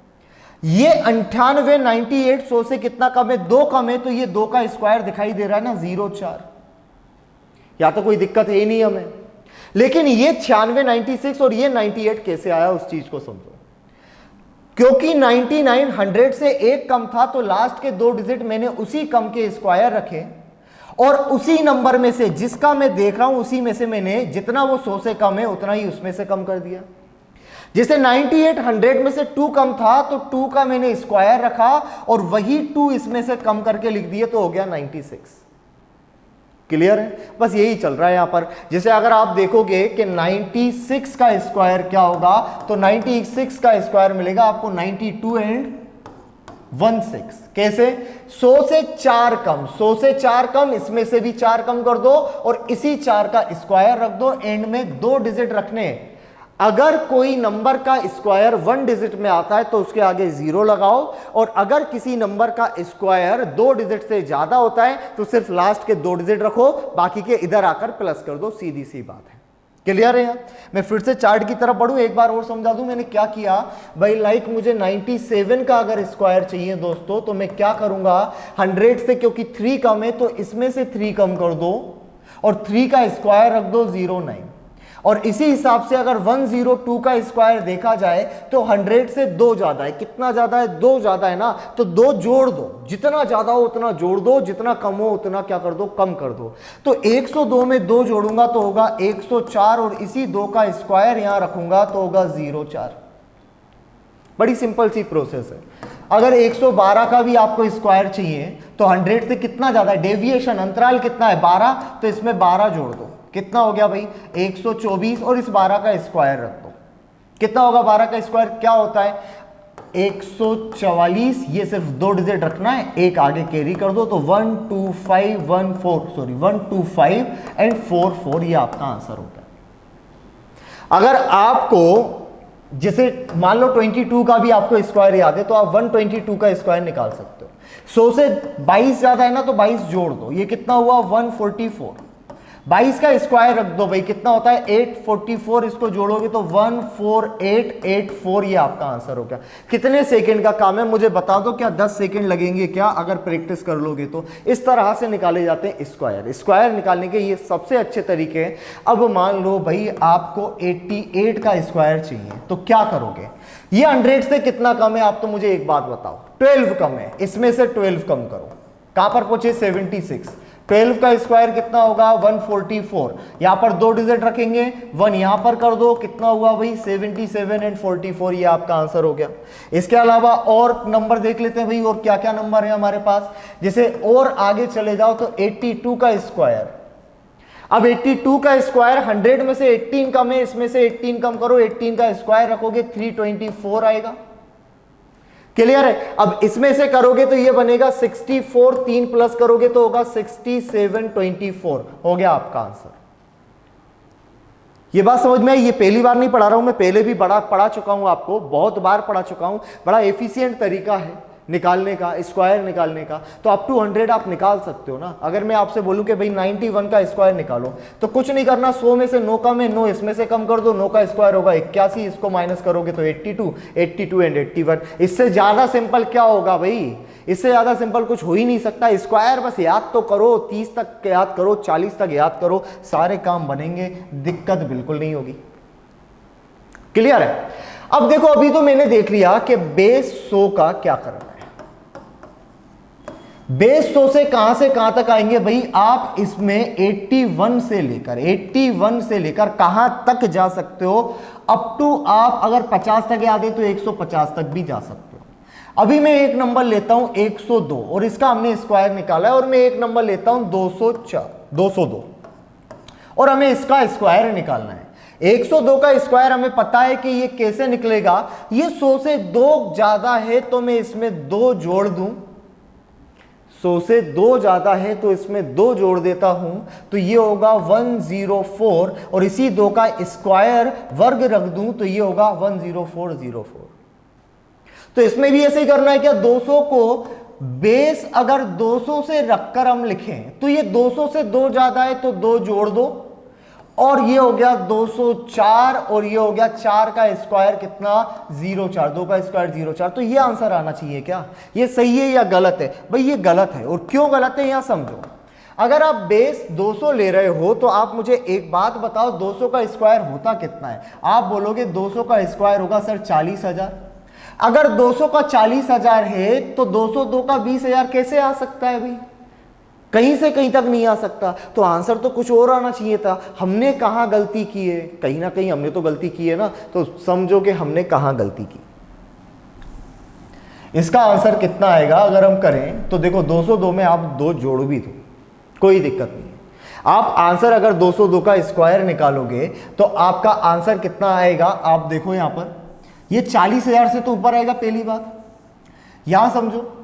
ये 98 98 100 से कितना कम है? 2 कम है, तो ये 2 का स्क्वायर दिखाई दे रहा है ना, 04। या तो कोई दिक्कत है ही नहीं हमें। लेकिन ये 96 96 और ये 98 कैसे आया, उस चीज को समझो। क्योंकि 99 100 से 1 कम था, तो लास्ट के 2 डिजिट मैंने उसी कम के स्क्वायर रखे, और उसी नंबर में से जिसका मैं देख रहा हूं उसी में से मैंने जितना वो 100 से कम है उतना ही उसमें से कम कर दिया। जैसे 98 100 में से 2 कम था, तो 2 का मैंने स्क्वायर रखा और वही 2 इसमें से कम करके लिख दिए, तो हो गया 96। क्लियर है? बस यही चल रहा है यहां पर। जैसे अगर आप देखोगे कि 96 का स्क्वायर क्या होगा, तो 96 का स्क्वायर मिलेगा आपको 92 एंड 16। कैसे? 100 से 4 कम, 100 से 4 कम, इसमें से भी 4 कम कर दो और इसी 4 का स्क्वायर रख दो, एंड में 2 डिजिट रखने। अगर कोई नंबर का स्क्वायर 1 डिजिट में आता है तो उसके आगे 0 लगाओ, और अगर किसी नंबर का स्क्वायर 2 डिजिट से ज्यादा होता है तो सिर्फ लास्ट के 2 डिजिट रखो, बाकी के इधर आकर प्लस कर दो, सीधी सी बात है। क्लियर है? मैं फिर से चार्ट की तरफ बढ़ूं, एक बार और समझा दूं मैंने क्या किया भाई। लाइक मुझे 97 का अगर स्क्वायर चाहिए दोस्तों, तो मैं क्या करूंगा, 100 से क्योंकि 3 कम है तो इसमें से 3 कम कर दो और 3 का स्क्वायर रख दो 09। और इसी हिसाब से अगर 102 का स्क्वायर देखा जाए तो 100 से 2 ज्यादा है। कितना ज्यादा है? 2 ज्यादा है ना, तो 2 जोड़ दो, जितना ज्यादा हो उतना जोड़ दो, जितना कम हो उतना क्या कर दो, कम कर दो। तो 102 में 2 जोड़ूंगा तो होगा 104, और इसी 2 का स्क्वायर यहां रखूंगा तो होगा 04। बड़ी सिंपल सी प्रोसेस है। अगर 112 का भी आपको स्क्वायर चाहिए तो 100 से कितना ज्यादा है, डेविएशन अंतराल कितना है, 12, तो इसमें 12 जोड़ दो। कितना हो गया भाई, 124, और इस 12 का स्क्वायर रख दो। कितना होगा 12 का स्क्वायर? क्या होता है 144। ये सिर्फ 2 डिजिट रखना है, एक आगे कैरी कर दो, तो 125 एंड 44 ये आपका आंसर होता है। अगर आपको जैसे मान लो 22 का भी आपको स्क्वायर याद है, तो आप 122 का स्क्वायर निकाल सकते हो। 100 से 22 ज्यादा है ना, तो 22 जोड़ दो, ये कितना हुआ 144। 22 का स्क्वायर रख दो भाई, कितना होता है 844, इसको जोड़ोगे तो 14884, ये आपका आंसर हो गया। कितने सेकंड का काम है मुझे बता दो, क्या 10 सेकंड लगेंगे क्या अगर प्रैक्टिस कर लोगे तो। इस तरह से निकाले जाते हैं स्क्वायर। स्क्वायर निकालने के ये सबसे अच्छे तरीके हैं। अब मान लो भाई आपको 88 का स्क्वायर चाहिए, तो क्या करोगे, ये 100 से कितना कम है, आप तो मुझे एक बात बताओ, 12 कम है, इसमें से 12 कम करो, कहां पर पहुंचे 76, 12 का स्क्वायर कितना होगा 144, यहां पर 2 डिजिट रखेंगे, 1 यहां पर कर दो, कितना हुआ भाई 77 एंड 44, ये आपका आंसर हो गया। इसके अलावा और नंबर देख लेते हैं भाई, और क्या क्या नंबर है हमारे पास। जैसे और आगे चले जाओ तो 82 का स्क्वायर, अब 82 का स्क्वायर 100 में से 18 कम है, इसमें से 18 कम करो, 18 का स्क्वायर रखोगे 324 आएगा। क्लियर है। अब इसमें से करोगे तो ये बनेगा 64, 3 प्लस करोगे तो होगा 6724, हो गया आपका आंसर। ये बात समझ में आई, ये पहली बार नहीं पढ़ा रहा हूं मैं, पहले भी बड़ा पढ़ा चुका हूं, आपको बहुत बार पढ़ा चुका हूं। बड़ा एफिशिएंट तरीका है निकालने का, स्क्वायर निकालने का। तो अप टू 100 आप निकाल सकते हो ना। अगर मैं आपसे बोलूं कि भाई 91 का स्क्वायर निकालो, तो कुछ नहीं करना, 100 में से 9 कम है, 9 इसमें से कम कर दो, 9 का स्क्वायर होगा 81, इसको माइनस करोगे तो 82, 82 एंड 81। इससे ज्यादा सिंपल क्या होगा भाई, इससे ज्यादा सिंपल कुछ हो ही नहीं सकता। स्क्वायर बस याद तो करो, 30 तक याद करो, 40 तक याद करो, सारे काम बनेंगे, दिक्कत बिल्कुल नहीं होगी। क्लियर है। अब देखो, अभी तो मैंने देख लिया कि बेस 100 का क्या करना है। बेस 100 से कहां तक आएंगे भाई, आप इसमें 81 से लेकर कहां तक जा सकते हो, अप टू आप अगर 50 तक याद है तो 150 तक भी जा सकते हो। अभी मैं एक नंबर लेता हूं 102, और इसका हमने स्क्वायर निकाला है, और मैं एक नंबर लेता हूं 202, और हमें इसका स्क्वायर निकालना है। 102 का स्क्वायर हमें पता है कि ये कैसे निकलेगा, ये 100 से 2 ज्यादा है तो मैं इसमें 2 जोड़ दूं, 100 से 2 ज्यादा है तो इसमें 2 जोड़ देता हूं, तो ये होगा 104, और इसी 2 का स्क्वायर वर्ग रख दूं तो ये होगा 10404। तो इसमें भी ऐसे ही करना है क्या, 200 को बेस अगर 200 से रखकर हम लिखें तो ये 200 से 2 ज्यादा है तो 2 जोड़ दो, और ये हो गया 204, और ये हो गया 4 का स्क्वायर कितना 04, 2 का स्क्वायर 04। तो ये आंसर आना चाहिए क्या, ये सही है या गलत है भाई, ये गलत है। और क्यों गलत है यहां समझो। अगर आप बेस 200 ले रहे हो तो आप मुझे एक बात बताओ, 200 का स्क्वायर होता कितना है। आप बोलोगे 200 का स्क्वायर होगा सर 40,000। अगर 200 का 40,000 है तो 202 का 20,000 कैसे आ सकता है भाई, कहीं से कहीं तक नहीं आ सकता। तो आंसर तो कुछ और आना चाहिए था। हमने कहां गलती की है, कहीं ना कहीं हमने तो गलती की है ना, तो समझो कि हमने कहां गलती की। इसका आंसर कितना आएगा अगर हम करें तो देखो, 202 में आप 2 जोड़ भी दो, कोई दिक्कत नहीं है। आप आंसर अगर 202 का स्क्वायर निकालोगे तो आपका आंसर कितना आएगा, आप देखो यहां पर, ये 40,000 से तो ऊपर आएगा। पहली बात यहां समझो,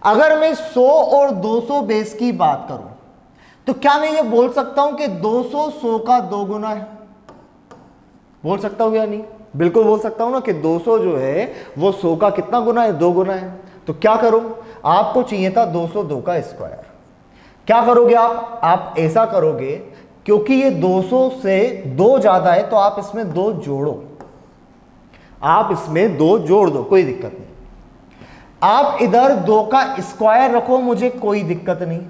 अगर मैं 100 और 200 बेस की बात करूं तो क्या मैं ये बोल सकता हूं कि 200 100 का 2 गुना है, बोल सकता हूं या नहीं, बिल्कुल बोल सकता हूं ना कि 200 जो है वो 100 का कितना गुना है, 2 गुना है। तो क्या करो, आपको चाहिए था 202 का स्क्वायर। क्या करोगे आप ऐसा करोगे, क्योंकि ये 200 से 2 ज्यादा है तो आप इसमें 2 जोड़ो, आप इसमें 2 जोड़ दो, कोई दिक्कत नहीं। आप इधर 2 का स्क्वायर रखो, मुझे कोई दिक्कत नहीं।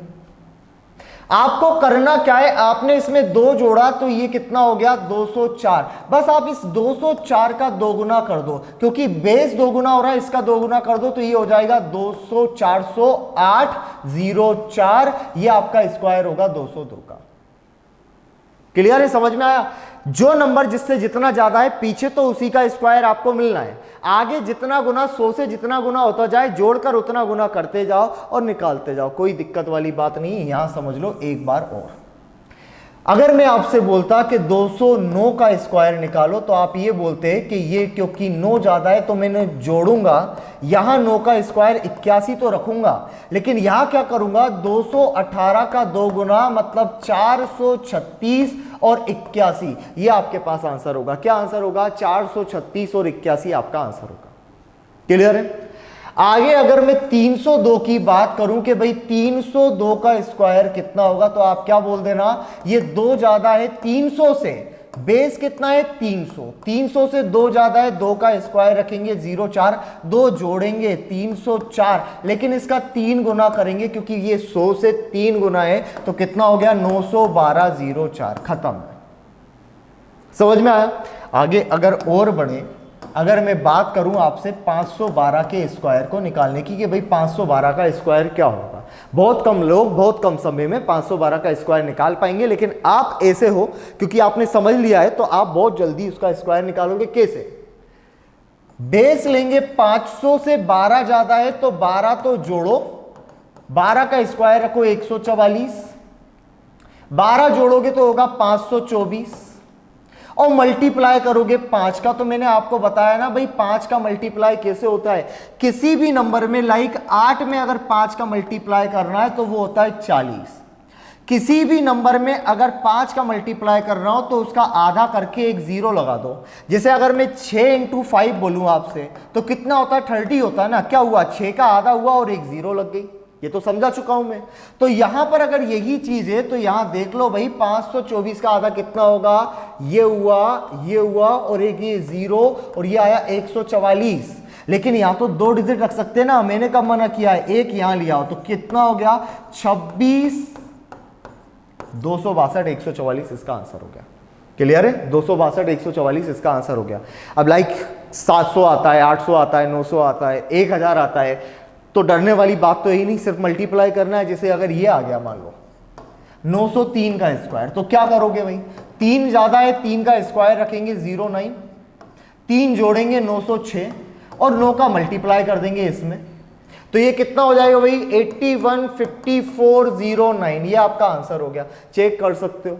आपको करना क्या है, आपने इसमें 2 जोड़ा तो ये कितना हो गया 204। बस आप इस 204 का 2 गुना कर दो, क्योंकि बेस 2 गुना हो रहा है, इसका 2 गुना कर दो तो ये हो जाएगा 200, 40804, ये आपका स्क्वायर होगा 202 का। क्लियर है, समझ में आया। जो नंबर जिससे जितना ज्यादा है पीछे तो उसी का स्क्वायर आपको मिलना है, आगे जितना गुना 100 से जितना गुना होता जाए जोड़कर उतना गुना करते जाओ और निकालते जाओ, कोई दिक्कत वाली बात नहीं है। यहां समझ लो एक बार और, अगर मैं आपसे बोलता कि 209 का स्क्वायर निकालो तो आप ये बोलते कि ये क्योंकि 9 ज्यादा है तो मैंने जोड़ूंगा, यहां 9 का स्क्वायर 81 तो रखूंगा, लेकिन यहां क्या करूंगा 218 का 2 गुना मतलब 436 और 81, ये आपके पास आंसर होगा। क्या आंसर होगा, 436 और 81 आपका आंसर होगा। क्लियर है। आगे अगर मैं 302 की बात करूं कि भाई 302 का स्क्वायर कितना होगा, तो आप क्या बोल देना, ये 2 ज्यादा है 300 से, बेस कितना है 300, 300 से 2 ज्यादा है, 2 का स्क्वायर रखेंगे 0,4, 2 जोड़ेंगे 304, लेकिन इसका 3 गुना करेंगे क्योंकि ये 100 से 3 गुना है, तो कितना हो गया 912,04, खत्म। समझ में आया? आगे अगर और बढ़े, अगर मैं बात करूं आपसे 512 के स्क्वायर को निकालने की कि भाई 512 का स्क्वायर क्या होगा, बहुत कम लोग बहुत कम समय में 512 का स्क्वायर निकाल पाएंगे, लेकिन आप ऐसे हो क्योंकि आपने समझ लिया है तो आप बहुत जल्दी उसका स्क्वायर निकालोगे। कैसे? बेस लेंगे, 500 से 12 ज्यादा है तो 12 तो जोड़ो, 12 का स्क्वायर रखो 144, 12 जोड़ोगे तो होगा 524 और मल्टीप्लाई करोगे 5 का। तो मैंने आपको बताया ना भाई 5 का मल्टीप्लाई कैसे होता है, किसी भी नंबर में, लाइक 8 में अगर 5 का मल्टीप्लाई करना है तो वो होता है 40। किसी भी नंबर में अगर 5 का मल्टीप्लाई करना हो तो उसका आधा करके एक 0 लगा दो। जैसे अगर मैं 6 इंटू 5 बोलूं आपसे तो कितना होता है, 30 होता है ना। क्या हुआ, 6 का आधा हुआ और एक 0 लग गई, ये तो समझा चुका हूं मैं। तो यहां पर अगर यही चीज है तो यहां देख लो भाई 524 का आधा कितना होगा, ये हुआ और एक ये 0 और ये आया 144। लेकिन यहां तो 2 डिजिट रख सकते हैं ना, मैंने कब मना किया है, एक यहां लिया हो तो कितना हो गया 26, 262 144 इसका आंसर हो गया। क्लियर है? 262 144 इसका आंसर हो गया। अब लाइक 700 आता है, 800 आता है, 900 आता है, 1000 आता है, तो डरने वाली बात तो यही नहीं, सिर्फ मल्टीप्लाई करना है। जैसे अगर ये आ गया मान लो 903 का स्क्वायर, तो क्या करोगे भाई, 3 ज्यादा है, 3 का स्क्वायर रखेंगे 09, 3 जोड़ेंगे 906 और 9 का मल्टीप्लाई कर देंगे इसमें, तो ये कितना हो जाएगा भाई 815409, ये आपका आंसर हो गया। चेक कर सकते हो।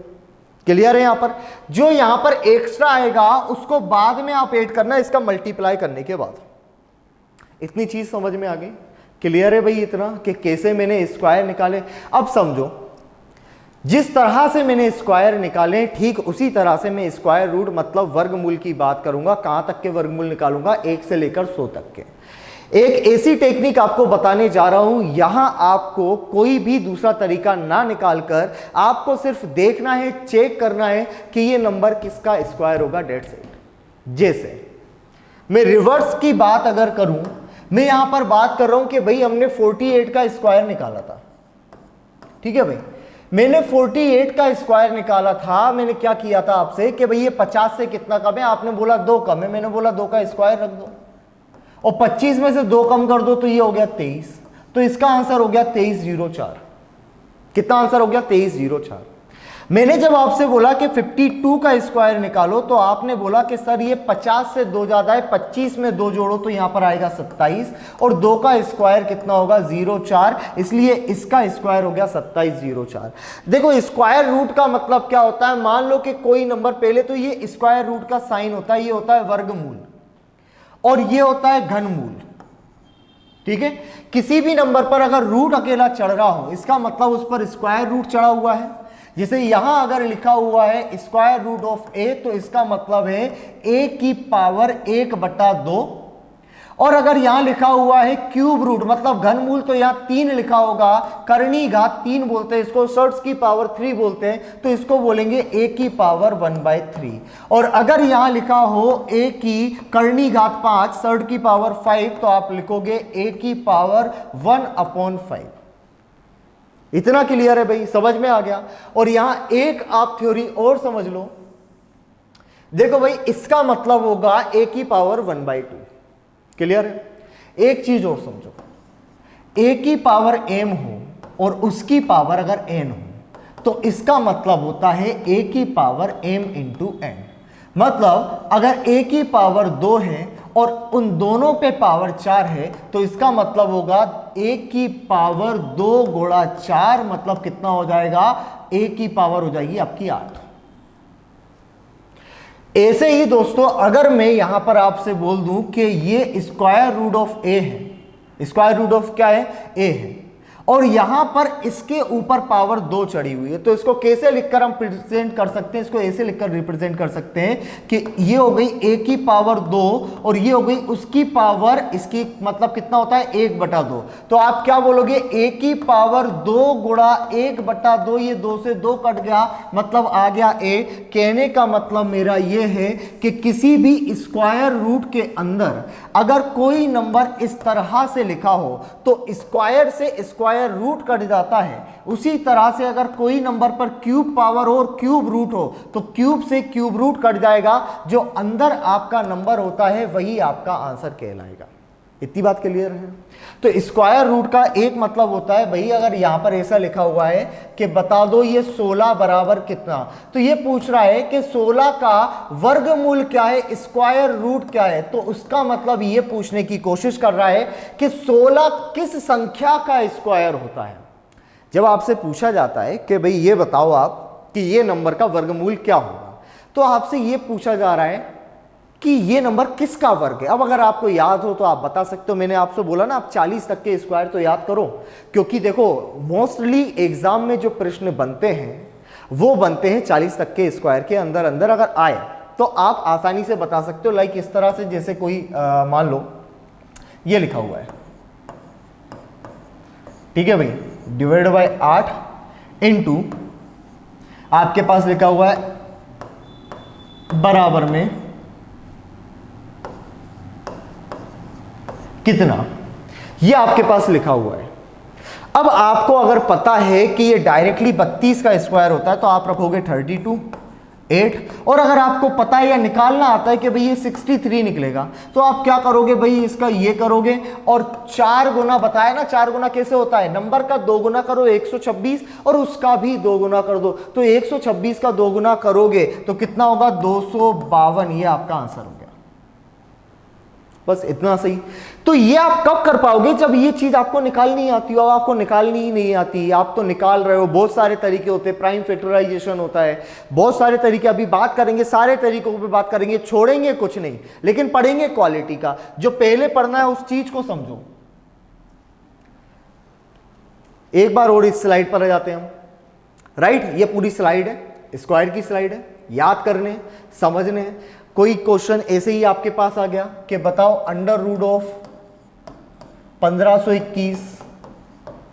क्लियर है? यहां पर जो यहां पर एक्स्ट्रा आएगा उसको बाद में आप ऐड करना, इसका मल्टीप्लाई करने के बाद। इतनी चीज समझ में आ गई? क्लियर है भाई इतना कि कैसे मैंने स्क्वायर निकाले? अब समझो, जिस तरह से मैंने स्क्वायर निकाले ठीक उसी तरह से मैं स्क्वायर रूट मतलब वर्गमूल की बात करूंगा। कहां तक के वर्गमूल निकालूंगा? 1 से लेकर 100 तक के। एक ऐसी टेक्निक आपको बताने जा रहा हूं, यहां आपको कोई भी दूसरा तरीका ना निकालकर आपको सिर्फ देखना है, चेक करना है कि ये नंबर किसका स्क्वायर होगा, डेट्स इट। जैसे मैं रिवर्स की बात अगर करूं, मैं यहां पर बात कर रहा हूं कि भाई हमने 48 का स्क्वायर निकाला था, ठीक है भाई, मैंने 48 का स्क्वायर निकाला था। मैंने क्या किया था आपसे कि भाई ये 50 से कितना कम है, आपने बोला 2 कम है, मैंने बोला 2 का स्क्वायर रख दो और 25 में से 2 कम कर दो तो ये हो गया 23, तो इसका आंसर हो गया 2304। कितना आंसर हो गया? 2304। मैंने जब आपसे बोला कि 52 का स्क्वायर निकालो तो आपने बोला कि सर ये 50 से 2 ज्यादा है, 25 में 2 जोड़ो तो यहां पर आएगा 27 और 2 का स्क्वायर कितना होगा 04, इसलिए इसका स्क्वायर हो गया 2704। देखो स्क्वायर रूट का मतलब क्या होता है, मान लो कि कोई नंबर, पहले तो ये स्क्वायर रूट का साइन होता है, ये होता है वर्गमूल और ये होता है घनमूल, ठीक है। किसी भी नंबर पर अगर रूट अकेला चढ़ रहा हो इसका मतलब उस पर स्क्वायर रूट चढ़ा हुआ है। जैसे यहां अगर लिखा हुआ है स्क्वायर रूट ऑफ ए तो इसका मतलब है ए की पावर 1/2, और अगर यहां लिखा हुआ है क्यूब रूट मतलब घनमूल तो यहां 3 लिखा होगा, करनी घात 3 बोलते हैं इसको, सर्ट्स की पावर 3 बोलते हैं, तो इसको बोलेंगे ए की पावर 1/3। और अगर यहां लिखा हो ए की करनी घात 5 सर्ट की पावर 5 तो आप लिखोगे ए की पावर 1/5। इतना क्लियर है भाई, समझ में आ गया। और यहां एक आप थ्योरी और समझ लो, देखो भाई इसका मतलब होगा ए की पावर 1/2। क्लियर है? एक चीज और समझो, ए की पावर m हो और उसकी पावर अगर n हो तो इसका मतलब होता है ए की पावर m इंटू n। मतलब अगर a की पावर 2 है और उन दोनों पे पावर 4 है तो इसका मतलब होगा a की पावर 2 गुणा 4 मतलब कितना हो जाएगा, a की पावर हो जाएगी आपकी 8। ऐसे ही दोस्तों अगर मैं यहां पर आपसे बोल दूं कि ये स्क्वायर रूट ऑफ ए है, स्क्वायर रूट ऑफ क्या है, ए है, और यहां पर इसके ऊपर पावर 2 चढ़ी हुई है। तो इसको कैसे लिखकर हम प्रेजेंट कर सकते हैं, इसको ऐसे लिखकर रिप्रेजेंट कर सकते हैं कि ये हो गई a की पावर 2 और ये हो गई उसकी पावर, इसकी मतलब कितना होता है 1/2। तो आप क्या बोलोगे, a की पावर 2 गुणा 1/2, ये 2 से 2 कट गया, मतलब आ गया a। कहने का मतलब मेरा ये है कि किसी भी स्क्वायर रूट के अंदर अगर कोई नंबर इस तरह से लिखा हो तो स्क्वायर से स्क्वायर रूट कट जाता है। उसी तरह से अगर कोई नंबर पर क्यूब पावर हो और क्यूब रूट हो तो क्यूब से क्यूब रूट कट जाएगा, जो अंदर आपका नंबर होता है वही आपका आंसर कहलाएगा। इतनी बात क्लियर है। तो स्क्वायर रूट का एक मतलब होता है भाई, अगर यहां पर ऐसा लिखा हुआ है कि बता दो ये 16 बराबर कितना, तो ये पूछ रहा है कि 16 का वर्गमूल क्या है, स्क्वायर रूट क्या है। तो उसका मतलब ये पूछने की कोशिश कर रहा है कि 16 किस संख्या का स्क्वायर होता है। जब आपसे पूछा जाता है कि भाई ये बताओ आप कि ये नंबर का वर्गमूल क्या होगा, तो आपसे ये पूछा जा रहा है कि ये नंबर किसका वर्ग है। अब अगर आपको याद हो तो आप बता सकते हो। मैंने आपसे बोला ना, आप 40 तक के स्क्वायर तो याद करो, क्योंकि देखो मोस्टली एग्जाम में जो प्रश्न बनते हैं वो बनते हैं 40 तक के स्क्वायर के अंदर अंदर अगर आए तो आप आसानी से बता सकते हो। लाइक इस तरह से, जैसे कोई मान लो ये लिखा हुआ है, ठीक है भाई, डिवाइड बाय 8 इंटू आपके पास लिखा हुआ है बराबर में कितना, ये आपके पास लिखा हुआ है। अब आपको अगर पता है कि ये डायरेक्टली 32 का स्क्वायर होता है तो आप रखोगे 32 8, और अगर आपको पता है या निकालना आता है कि भाई ये 63 निकलेगा तो आप क्या करोगे भाई, इसका ये करोगे और 4 गुना बताया ना, 4 गुना कैसे होता है, नंबर का 2 गुना करो 126 और उसका भी 2 गुना कर दो। तो 126 का 2 गुना करोगे तो कितना होगा 252, ये आपका आंसर हो गया। बस इतना सही। तो ये आप कब कर पाओगे, जब ये चीज आपको निकालनी आती हो। अब आपको निकालनी ही नहीं आती, आप तो निकाल रहे हो। बहुत सारे तरीके होते हैं, प्राइम फैक्टराइजेशन होता है, बहुत सारे तरीके, अभी बात करेंगे, सारे तरीकों पे बात करेंगे, छोड़ेंगे कुछ नहीं, लेकिन पढ़ेंगे क्वालिटी का। जो पहले पढ़ना है उस चीज को समझो। एक बार और इस स्लाइड पर आ जाते हैं हम। राइट, ये पूरी स्लाइड है, स्क्वायर की स्लाइड है, याद करने समझने। कोई क्वेश्चन ऐसे ही आपके पास आ गया कि बताओ अंडर रूट ऑफ 1521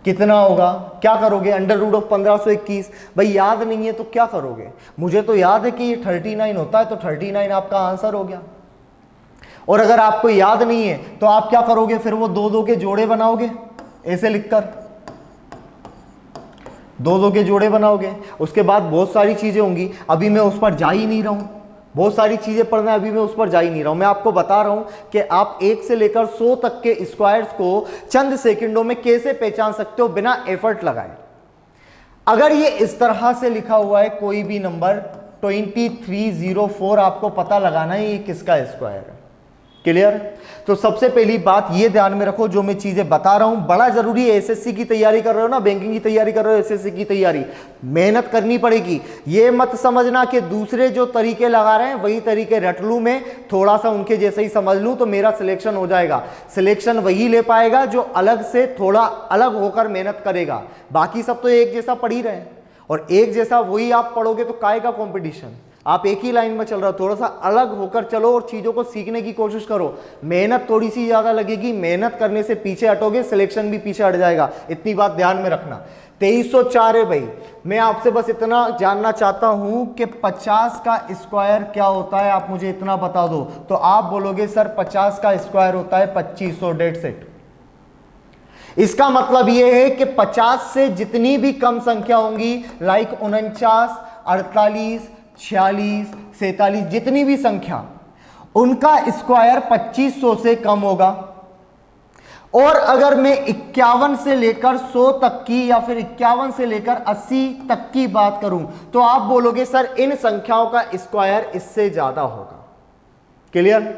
कितना होगा, क्या करोगे, अंडर रूट ऑफ 1521। भाई याद नहीं है तो क्या करोगे, मुझे तो याद है कि ये 39 होता है, तो 39 आपका आंसर हो गया। और अगर आपको याद नहीं है तो आप क्या करोगे, फिर वो 2 2 के जोड़े बनाओगे, ऐसे लिखकर 2 2 के जोड़े बनाओगे। उसके बाद बहुत सारी चीजें होंगी, अभी मैं उस पर जा ही नहीं रहा हूं, बहुत सारी चीजें पढ़ना है, अभी मैं उस पर जा ही नहीं रहा हूं। मैं आपको बता रहा हूं कि आप 1 से लेकर 100 तक के स्क्वायर्स को चंद सेकंडों में कैसे पहचान सकते हो बिना एफर्ट लगाए। अगर ये इस तरह से लिखा हुआ है कोई भी नंबर 2304, आपको पता लगाना है ये किसका स्क्वायर है। क्लियर। तो सबसे पहली बात ये ध्यान में रखो, जो मैं चीजें बता रहा हूं बड़ा जरूरी है। एसएससी की तैयारी कर रहे हो ना, बैंकिंग की तैयारी कर रहे हो, एसएससी की तैयारी, मेहनत करनी पड़ेगी। ये मत समझना कि दूसरे जो तरीके लगा रहे हैं वही तरीके रट लूं मैं, थोड़ा सा उनके जैसे ही समझ लूं तो मेरा सिलेक्शन हो जाएगा। सिलेक्शन वही ले पाएगा जो अलग से थोड़ा अलग होकर मेहनत करेगा। बाकी सब तो एक जैसा पढ़ ही रहे हैं, और एक जैसा वही आप पढ़ोगे तो काय का कॉम्पिटिशन। आप एक ही लाइन में चल रहे हो, थोड़ा सा अलग होकर चलो और चीज़ों को सीखने की कोशिश करो। मेहनत थोड़ी सी ज़्यादा लगेगी, मेहनत करने से पीछे हटोगे, सिलेक्शन भी पीछे हट जाएगा। इतनी बात ध्यान में रखना। 2304 है भाई। मैं आपसे बस इतना जानना चाहता हूं कि 50 का स्क्वायर क्या होता है, आप मुझे इतना बता दो। तो आप बोलोगे सर 50 का स्क्वायर होता है 2500, डेट सेट। इसका मतलब यह है कि 50 से जितनी भी कम संख्या होंगी, लाइक 49, 48, 46, 47, जितनी भी संख्या, उनका स्क्वायर 2500 से कम होगा। और अगर मैं 51 से लेकर 100 तक की या फिर 51 से लेकर 80 तक की बात करूं तो आप बोलोगे सर इन संख्याओं का स्क्वायर इससे ज्यादा होगा। क्लियर।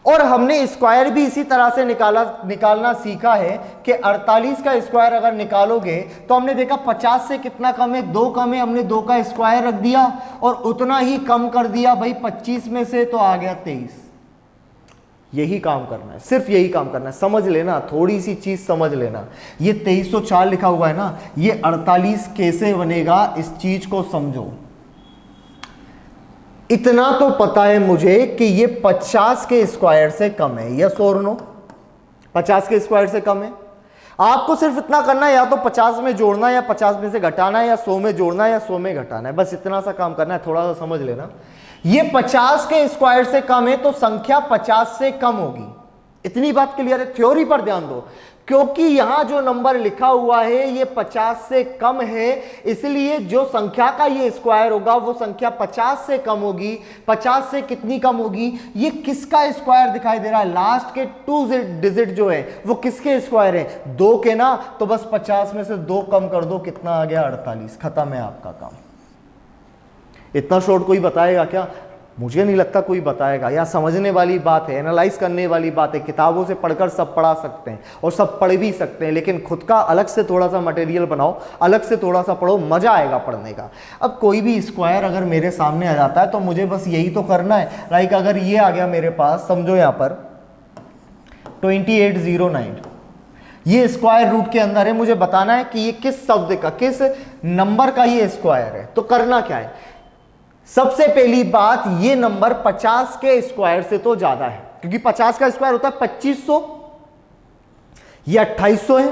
और हमने स्क्वायर भी इसी तरह से निकालना सीखा है कि 48 का स्क्वायर अगर निकालोगे तो हमने देखा 50 से कितना कम है, 2 कम है, हमने 2 का स्क्वायर रख दिया और उतना ही कम कर दिया भाई 25 में से, तो आ गया 23। यही काम करना है, सिर्फ यही काम करना है। समझ लेना, थोड़ी सी चीज समझ लेना। ये 2304 लिखा हुआ है ना, ये 48 कैसे बनेगा इस चीज को समझो। इतना तो पता है मुझे कि ये 50 के स्क्वायर से कम है, यस और नो? 50 के स्क्वायर से कम है। आपको सिर्फ इतना करना है, या तो 50 में जोड़ना है या 50 में से घटाना है, या 100 में जोड़ना है या 100 में घटाना है, बस इतना सा काम करना है। थोड़ा सा समझ लेना, ये 50 के स्क्वायर से कम है तो संख्या 50 से कम होगी। इतनी बात क्लियर है? थ्योरी पर ध्यान दो, क्योंकि यहां जो नंबर लिखा हुआ है ये 50 से कम है, इसलिए जो संख्या का ये स्क्वायर होगा वो संख्या 50 से कम होगी। 50 से कितनी कम होगी? ये किसका स्क्वायर दिखाई दे रहा है? लास्ट के 2 डिजिट जो है वो किसके स्क्वायर है? 2 के ना। तो बस 50 में से 2 कम कर दो, कितना आ गया? 48। खत्म है आपका काम। इतना शॉर्ट कोई बताएगा क्या? मुझे नहीं लगता कोई बताएगा। या समझने वाली बात है, एनालाइज करने वाली बात है। किताबों से पढ़कर सब पढ़ा सकते हैं और सब पढ़ भी सकते हैं, लेकिन खुद का अलग से थोड़ा सा मटेरियल बनाओ, अलग से थोड़ा सा पढ़ो, मजा आएगा पढ़ने का। अब कोई भी स्क्वायर अगर मेरे सामने आ जाता है तो मुझे बस यही तो करना है। लाइक अगर ये आ गया मेरे पास, समझो यहाँ पर 2809, ये स्क्वायर रूट के अंदर है। मुझे बताना है कि ये किस शब्द का, किस नंबर का ये स्क्वायर है। तो करना क्या है? सबसे पहली बात, ये नंबर 50 के स्क्वायर से तो ज्यादा है, क्योंकि 50 का स्क्वायर होता है 2500, ये 2800 है।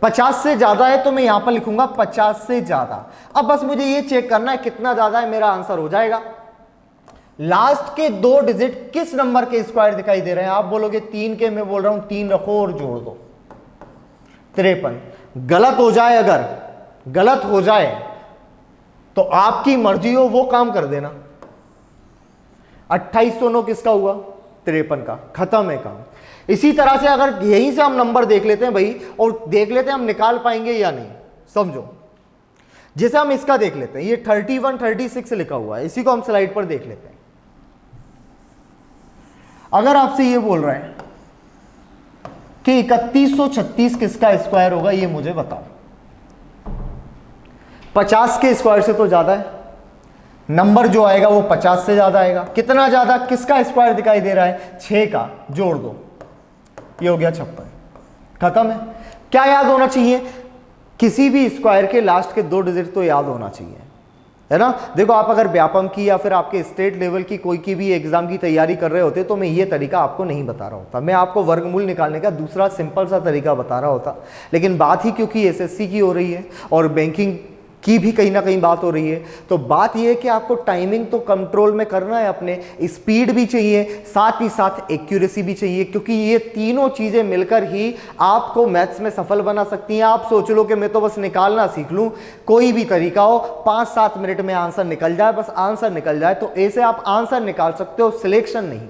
50 से ज्यादा है तो मैं यहां पर लिखूंगा 50 से ज्यादा। अब बस मुझे ये चेक करना है कितना ज्यादा है, मेरा आंसर हो जाएगा। लास्ट के 2 डिजिट किस नंबर के स्क्वायर दिखाई दे रहे हैं? आप बोलोगे 3 के, मैं बोल रहा हूं 3 रखो और जोड़ दो, 53। गलत हो जाए, अगर गलत हो जाए तो आपकी मर्जी हो, वो काम कर देना। 2809 किसका हुआ? 53 का। खत्म है काम। इसी तरह से अगर यहीं से हम नंबर देख लेते हैं भाई, और देख लेते हैं हम निकाल पाएंगे या नहीं, समझो। जैसे हम इसका देख लेते हैं, ये 31 36 लिखा हुआ है, इसी को हम स्लाइड पर देख लेते हैं। अगर आपसे ये बोल रहे हैं कि 3136 किसका स्क्वायर होगा, ये मुझे बताओ। 50 के स्क्वायर से तो ज्यादा है, नंबर जो आएगा वो 50 से ज्यादा आएगा। कितना ज्यादा? किसका स्क्वायर दिखाई दे रहा है? 6 का। जोड़ दो, ये हो गया 56। खत्म है। क्या याद होना चाहिए? किसी भी स्क्वायर के लास्ट के 2 डिजिट तो याद होना चाहिए, है ना। देखो, आप अगर व्यापम की या फिर आपके स्टेट लेवल की कोई की भी एग्जाम की तैयारी कर रहे होते तो मैं ये तरीका आपको नहीं बता रहा होता, मैं आपको वर्गमूल निकालने का दूसरा सिंपल सा तरीका बता रहा होता। लेकिन बात ही क्योंकि एसएससी की हो रही है और बैंकिंग की भी कहीं ना कहीं बात हो रही है, तो बात यह है कि आपको टाइमिंग तो कंट्रोल में करना है अपने, स्पीड भी चाहिए, साथ ही साथ एक्यूरेसी भी चाहिए, क्योंकि ये तीनों चीजें मिलकर ही आपको मैथ्स में सफल बना सकती हैं। आप सोच लो कि मैं तो बस निकालना सीख लूं, कोई भी तरीका हो, 5-7 मिनट में आंसर निकल जाए, बस आंसर निकल जाए, तो ऐसे आप आंसर निकाल सकते हो, सिलेक्शन नहीं।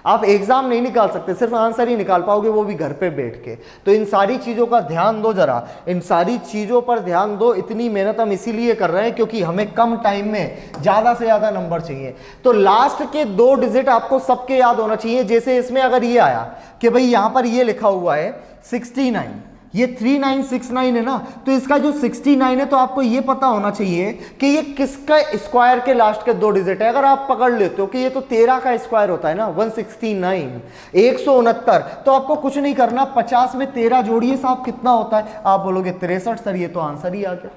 आप एग्जाम नहीं निकाल सकते, सिर्फ आंसर ही निकाल पाओगे, वो भी घर पे बैठ के। तो इन सारी चीजों का ध्यान दो, जरा इन सारी चीजों पर ध्यान दो। इतनी मेहनत हम इसीलिए कर रहे हैं क्योंकि हमें कम टाइम में ज्यादा से ज्यादा नंबर चाहिए। तो लास्ट के 2 डिजिट आपको सबके याद होना चाहिए। जैसे इसमें अगर ये आया कि भाई यहां पर ये लिखा हुआ है 69, ये 3969 है ना, तो इसका जो 69 है तो आपको ये पता होना चाहिए कि ये किसका स्क्वायर के लास्ट के 2 डिजिट है। अगर आप पकड़ लेते हो कि ये तो 13 का स्क्वायर होता है ना, 169, 169, तो आपको कुछ नहीं करना, 50 में 13 जोड़िए साहब, कितना होता है? आप बोलोगे 63 सर, ये तो आंसर ही आ गया।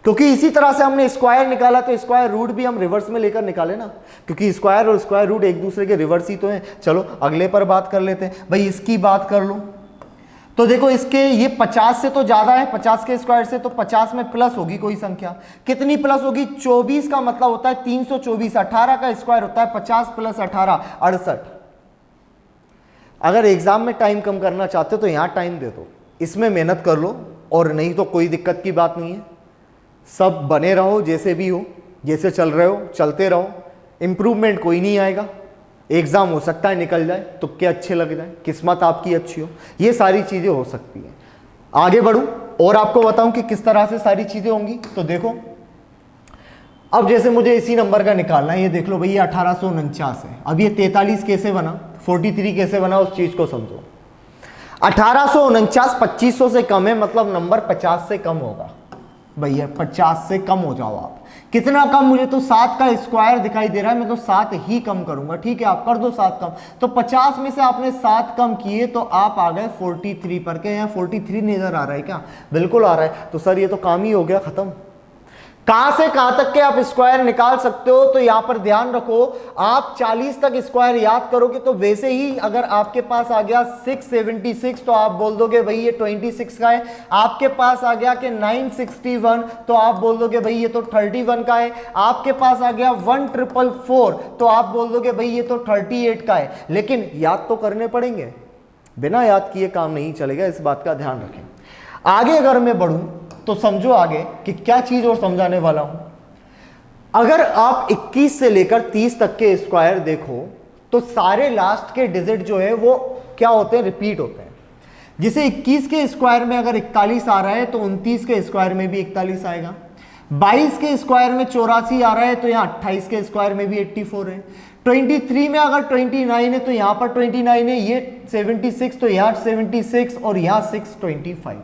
क्योंकि इसी तरह से हमने स्क्वायर निकाला तो स्क्वायर रूट भी हम रिवर्स में लेकर निकाले ना, क्योंकि स्क्वायर और स्क्वायर रूट एक दूसरे के रिवर्स ही तो हैं। चलो अगले पर बात कर लेते हैं। भाई इसकी बात कर लो तो देखो, इसके ये 50 से तो ज्यादा है, 50 के स्क्वायर से, तो 50 में प्लस होगी कोई संख्या। कितनी प्लस होगी? 24 का मतलब होता है 324। 18 का स्क्वायर होता है 50 + 18, 68। अगर एग्जाम में टाइम कम करना चाहते हो तो यहां टाइम दे दो, इसमें मेहनत कर लो, और नहीं तो कोई दिक्कत की बात नहीं है। सब बने रहो, जैसे भी हो, जैसे चल रहे हो चलते रहो, इंप्रूवमेंट कोई नहीं आएगा। एग्जाम हो सकता है निकल जाए, तुक्के अच्छे लग जाए, किस्मत आपकी अच्छी हो, ये सारी चीजें हो सकती हैं। आगे बढ़ूं और आपको बताऊं कि किस तरह से सारी चीजें होंगी। तो देखो, अब जैसे मुझे इसी नंबर का निकालना है, ये देख लो भाई, ये 1849 है। अब ये 43 कैसे बना, 43 कैसे बना, उस चीज को समझो। 1849 2500 से कम है, मतलब नंबर 50 से कम होगा। भैया 50 से कम हो जाओ आप। कितना कम? मुझे तो 7 का स्क्वायर दिखाई दे रहा है, मैं तो 7 ही कम करूंगा। ठीक है, आप कर दो 7 कम। तो 50 में से आपने 7 कम किए तो आप आ गए 43 पर। के यहाँ 43 नजर आ रहा है क्या? बिल्कुल आ रहा है। तो सर ये तो काम ही हो गया, खत्म। कहां से कहां तक के आप स्क्वायर निकाल सकते हो? तो यहां पर ध्यान रखो, आप 40 तक स्क्वायर याद करोगे तो वैसे ही अगर आपके पास आ गया 676 तो आप बोल दोगे भाई ये 26 का है। आपके पास आ गया कि 961 तो आप बोल दोगे भाई ये तो 31 का है। आपके पास आ गया 1444 तो आप बोल दोगे भाई ये तो 38 का है। लेकिन याद तो करने पड़ेंगे, बिना याद किए काम नहीं चलेगा, इस बात का ध्यान रखें। आगे अगर मैं बढ़ूं तो समझो आगे कि क्या चीज और समझाने वाला हूं। अगर आप 21 से लेकर 30 तक के स्क्वायर देखो तो सारे लास्ट के डिजिट जो है वो क्या होते हैं? रिपीट होते हैं। जिसे 21 के स्क्वायर में अगर 41 आ रहा है तो 29 के स्क्वायर में भी 41 आएगा। 22 के स्क्वायर में 84 आ रहा है तो यहां 28 के स्क्वायर में भी 84 है। 23 में अगर 29 है तो यहां पर 29 है, ये 76 तो यहां 76 और यहां 625।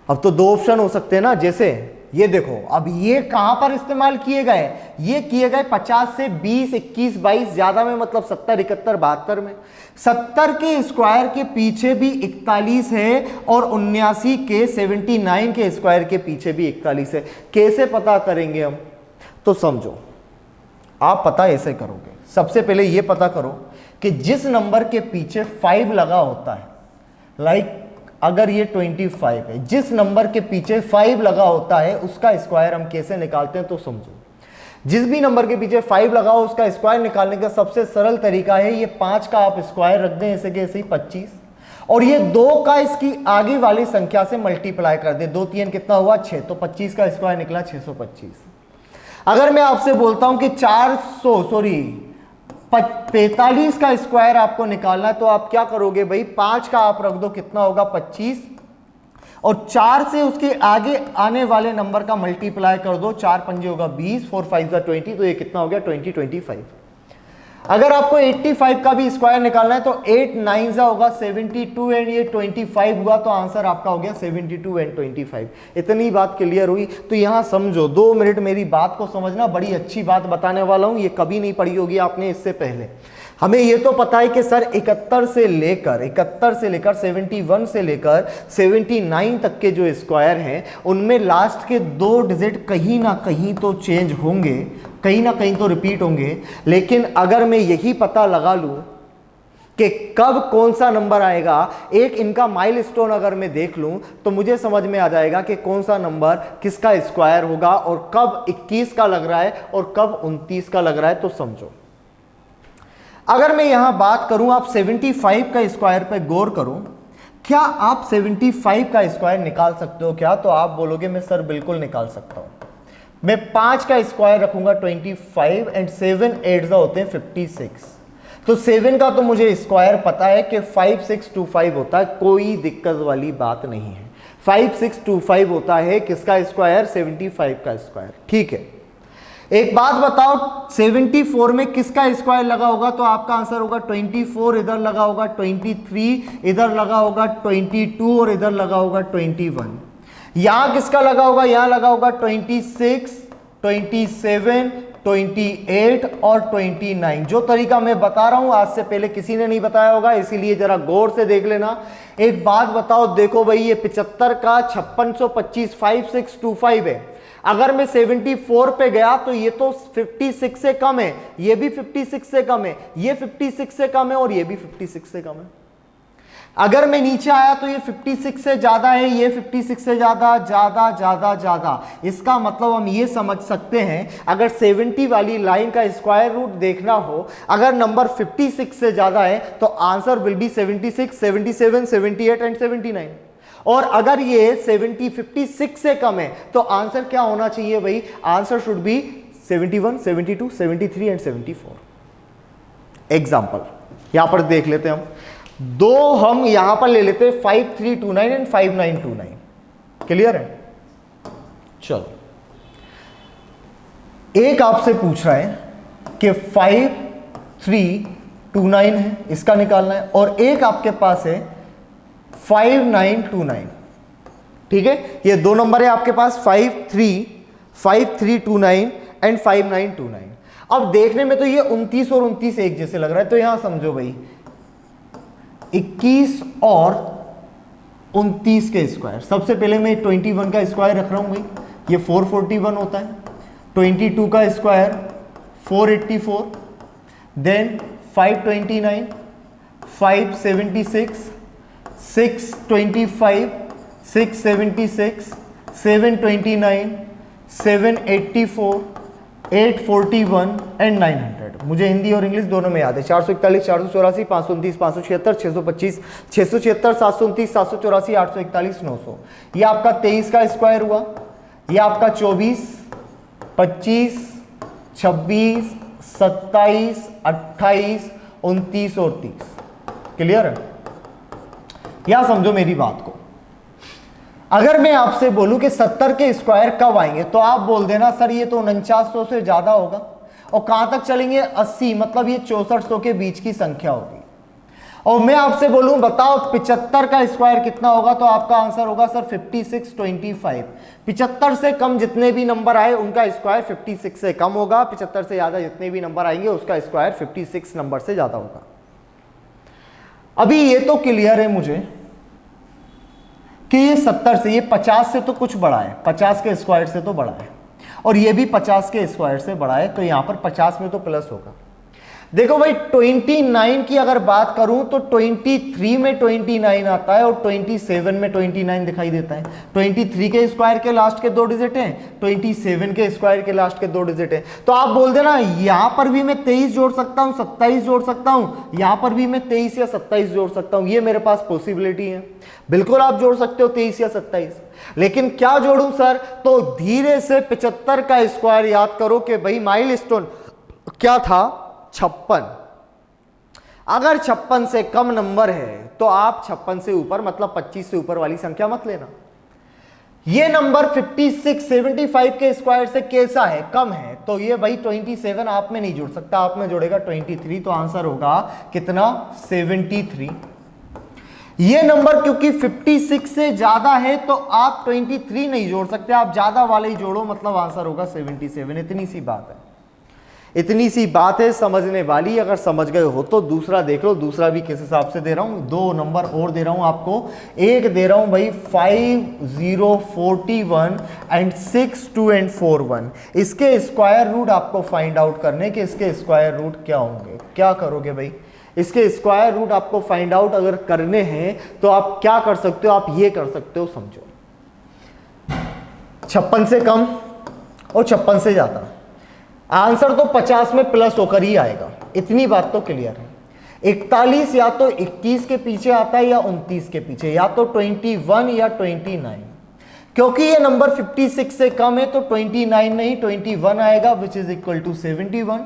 अब तो दो ऑप्शन हो सकते हैं ना, जैसे ये देखो, अब ये कहां पर इस्तेमाल किए गए? ये किए गए 50 से 20, 21, 22 ज्यादा में, मतलब 70, 71, 72 में। 70 के स्क्वायर के पीछे भी 41 है और 79 के 79 के स्क्वायर के पीछे भी 41 है। कैसे पता करेंगे हम? तो समझो, आप पता ऐसे करोगे। सबसे पहले ये पता करो कि जिस नंबर के पीछे 5 लगा होता है, लाइक अगर ये 25 है, जिस नंबर के पीछे 5 लगा होता है उसका स्क्वायर हम कैसे निकालते हैं? तो समझो, जिस भी नंबर के पीछे 5 लगा हो उसका स्क्वायर निकालने का सबसे सरल तरीका है, ये 5 का आप स्क्वायर रख दें ऐसे कि ऐसे ही 25, और ये 2 का इसकी आगे वाली संख्या से मल्टीप्लाई कर दें। 2 3 कितना हुआ? 6, तो 25 का स्क्वायर निकला 625। अगर मैं आपसे बोलता हूं कि 45 का स्क्वायर आपको निकालना है तो आप क्या करोगे भाई? 5 का आप रख दो, कितना होगा? 25, और 4 से उसके आगे आने वाले नंबर का मल्टीप्लाई कर दो। 4 पंजे होगा 20, 4 5 20, तो ये कितना हो गया? 25। अगर आपको 85 का भी स्क्वायर निकालना है तो 8 9 होगा 72 एंड ये 25 हुआ, तो आंसर आपका हो गया 72 एंड 25। इतनी बात क्लियर हुई? तो यहां समझो, 2 मिनट मेरी बात को समझना, बड़ी अच्छी बात बताने वाला हूं, ये कभी नहीं पढ़ी होगी आपने इससे पहले। हमें ये तो पता है कि सर 71 से लेकर 71 से लेकर 79 तक के जो स्क्वायर हैं उनमें लास्ट के 2 डिजिट कहीं ना कहीं तो चेंज होंगे, कहीं ना कहीं तो रिपीट होंगे। लेकिन अगर मैं यही पता लगा लूं कि कब कौन सा नंबर आएगा, एक इनका माइलस्टोन अगर मैं देख लूं तो मुझे समझ में आ जाएगा कि कौन सा नंबर किसका स्क्वायर होगा और कब 21 का लग रहा है और कब 29 का लग रहा है। तो समझो, अगर मैं यहां बात करूं, आप 75 का स्क्वायर पे गौर करो। क्या आप 75 का स्क्वायर निकाल सकते हो क्या? तो आप बोलोगे मैं सर बिल्कुल निकाल सकता हूं। मैं 5 का स्क्वायर रखूंगा 25 एंड 7 8 होते हैं 56। तो 7 का तो मुझे स्क्वायर पता है कि 5625 होता है, कोई दिक्कत वाली बात नहीं है। 5625 होता है किसका स्क्वायर? 75 का स्क्वायर। ठीक है, एक बात बताओ, 74 में किसका स्क्वायर लगा होगा? तो आपका आंसर होगा 24, इधर लगा होगा 23, इधर लगा होगा 22 और इधर लगा होगा 21। यहां किसका लगा होगा? यहां लगा होगा 26, 27, 28 और 29। जो तरीका मैं बता रहा हूं आज से पहले किसी ने नहीं बताया होगा, इसीलिए जरा गौर से देख लेना। एक बात बताओ, देखो भाई ये 75 का 5625 5625 है। अगर मैं 74 पे गया तो ये तो 56 से कम है, ये भी 56 से कम है, ये 56 से कम है और ये भी 56 से कम है। अगर मैं नीचे आया तो ये 56 से ज्यादा है, ये 56 से ज्यादा ज्यादा ज्यादा ज्यादा। इसका मतलब हम ये समझ सकते हैं, अगर 70 वाली लाइन का स्क्वायर रूट देखना हो, अगर नंबर 56 से ज्यादा है तो आंसर विल बी 76, 77, 78 एंड 79। और अगर ये 56 से कम है तो आंसर क्या होना चाहिए भाई? Answer should be 71, 72, 73 and 74। Example यहां पर देख लेते हैं हम यहां पर ले लेते हैं 5329 एंड 5929। क्लियर है? चलो, एक आपसे पूछ रहा है कि 5329 है, इसका निकालना है, और एक आपके पास है 5929। ठीक है, ये दो नंबर है आपके पास 5329 एंड 5929। अब देखने में तो ये 29 और 29 एक जैसे लग रहा है, तो यहां समझो भाई 21 और 29 के स्क्वायर। सबसे पहले मैं 21 का स्क्वायर रख रहा हूं भाई, ये 441 होता है। 22 का स्क्वायर 484, देन 529, 576, 625, 676, 729, 784, 841 एंड 900। मुझे हिंदी और इंग्लिश दोनों में याद है। 441, 484, 529, 576, 625, 676, 729, 784, 841, 900। ये आपका 23 का स्क्वायर हुआ। ये आपका 24, 25, 26, 27, 28, 29 और 30। क्लियर है? यहां समझो मेरी बात को। अगर मैं आपसे बोलूं कि 70 के स्क्वायर कब आएंगे, तो आप बोल देना सर ये तो 4900 से ज्यादा होगा। और कहां तक चलेंगे? 80, मतलब ये 6400 के बीच की संख्या होगी। और मैं आपसे बोलूं बताओ 75 का स्क्वायर कितना होगा, तो आपका आंसर होगा सर 5625। 75 से कम जितने भी नंबर आए उनका स्क्वायर 56 से कम होगा। 75 से ज्यादा जितने भी नंबर आएंगे उसका स्क्वायर 56 नंबर से ज्यादा होगा। अभी ये तो क्लियर है मुझे कि ये 70 से, ये 50 से तो कुछ बड़ा है, 50 के स्क्वायर से तो बड़ा है, और ये भी 50 के स्क्वायर से बड़ा है, तो यहां पर 50 में तो प्लस होगा। देखो भाई 29 की अगर बात करूं तो 23 में 29 आता है और 27 में 29 दिखाई देता है। 23 के स्क्वायर के लास्ट के 2 डिजिट हैं, 27 के स्क्वायर के लास्ट के 2 डिजिट हैं। तो आप बोल देना यहां पर भी मैं 23 जोड़ सकता हूं, 27 जोड़ सकता हूं, यहां पर भी मैं 23 या 27 जोड़ सकता हूं। ये मेरे पास पॉसिबिलिटी है, बिल्कुल आप जोड़ सकते हो 23 या 27। लेकिन क्या जोड़ूं सर? तो धीरे से 75 का स्क्वायर याद करो कि भाई माइलस्टोन क्या था? 56। अगर 56 से कम नंबर है तो आप 56 से ऊपर मतलब 25 से ऊपर वाली संख्या मत लेना। ये नंबर 56, 75 के स्क्वायर से कैसा है? कम है। तो ये भाई 27 आप में नहीं जुड़ सकता, आप में जुड़ेगा 23, तो आंसर होगा कितना? 73। ये नंबर क्योंकि 56 से ज्यादा है तो आप 23 नहीं जोड़ सकते, आप ज्यादा वाले ही जोड़ो, मतलब आंसर होगा 77। इतनी सी बात है, इतनी सी बात है समझने वाली। अगर समझ गए हो तो दूसरा देख लो। दूसरा भी किस हिसाब से दे रहा हूं, 2 नंबर और दे रहा हूं आपको। एक दे रहा हूं भाई 5041 एंड 62 एंड 41। इसके स्क्वायर रूट आपको फाइंड आउट करने के, इसके स्क्वायर रूट क्या होंगे? क्या करोगे भाई? इसके स्क्वायर रूट आपको फाइंड आउट अगर करने हैं तो आप क्या कर सकते हो? आप ये कर सकते हो, समझो 56 से कम और 56 से ज्यादा, आंसर तो 50 में प्लस होकर ही आएगा। इतनी बात तो क्लियर है। 41 या तो 21 के पीछे आता है या 29 के पीछे, या तो 21 या 29। क्योंकि ये नंबर 56 से कम है तो 29 नहीं 21 आएगा, विच इज इक्वल टू 71।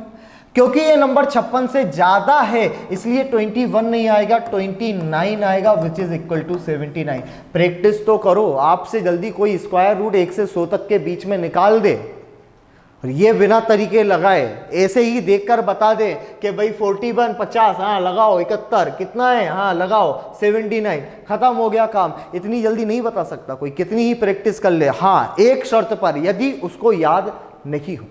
क्योंकि ये नंबर 56 से ज्यादा है इसलिए 21 नहीं आएगा, 29 आएगा, which is equal to 79। Practice तो करो, आपसे जल्दी कोई स्क्वायर रूट 1 से 100 तक के बीच में निकाल दे और ये बिना तरीके लगाए ऐसे ही देखकर बता दे कि भाई 41, 50, हाँ लगाओ, 71 कितना है, हाँ लगाओ 79, खत्म हो गया काम। इतनी जल्दी नहीं बता सकता कोई, कितनी ही प्रैक्टिस कर ले। हाँ, एक शर्त पर, यदि उसको याद नहीं हो,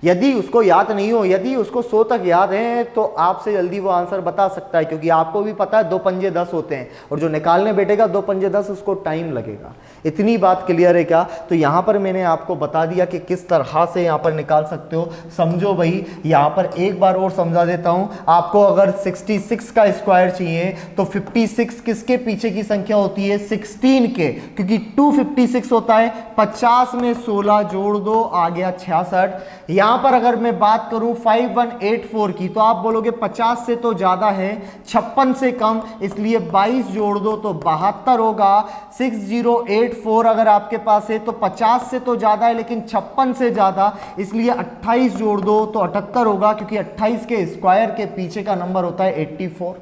यदि उसको याद नहीं हो, यदि उसको 100 तक याद है तो आपसे जल्दी वो आंसर बता सकता है, क्योंकि आपको भी पता है 2 पंजे 10 होते हैं और जो निकालने बैठेगा 2 पंजे 10 उसको टाइम लगेगा। इतनी बात क्लियर है क्या? तो यहाँ पर मैंने आपको बता दिया कि किस तरह से यहाँ पर निकाल सकते हो। समझो भाई, यहाँ पर एक बार और समझा देता हूँ आपको। अगर 66 का स्क्वायर चाहिए तो 56 किसके पीछे की संख्या होती है? 16 के, क्योंकि 256 होता है। 50 में 16 जोड़ दो, आ गया 66। यहां पर अगर मैं बात करूं 5184 की तो आप बोलोगे 50 से तो ज्यादा है, 56 से कम, इसलिए 22 जोड़ दो तो 72 होगा। 6084 अगर आपके पास है तो 50 से तो ज्यादा है लेकिन 56 से ज्यादा, इसलिए 28 जोड़ दो तो 78 होगा, क्योंकि 28 के स्क्वायर के पीछे का नंबर होता है 84।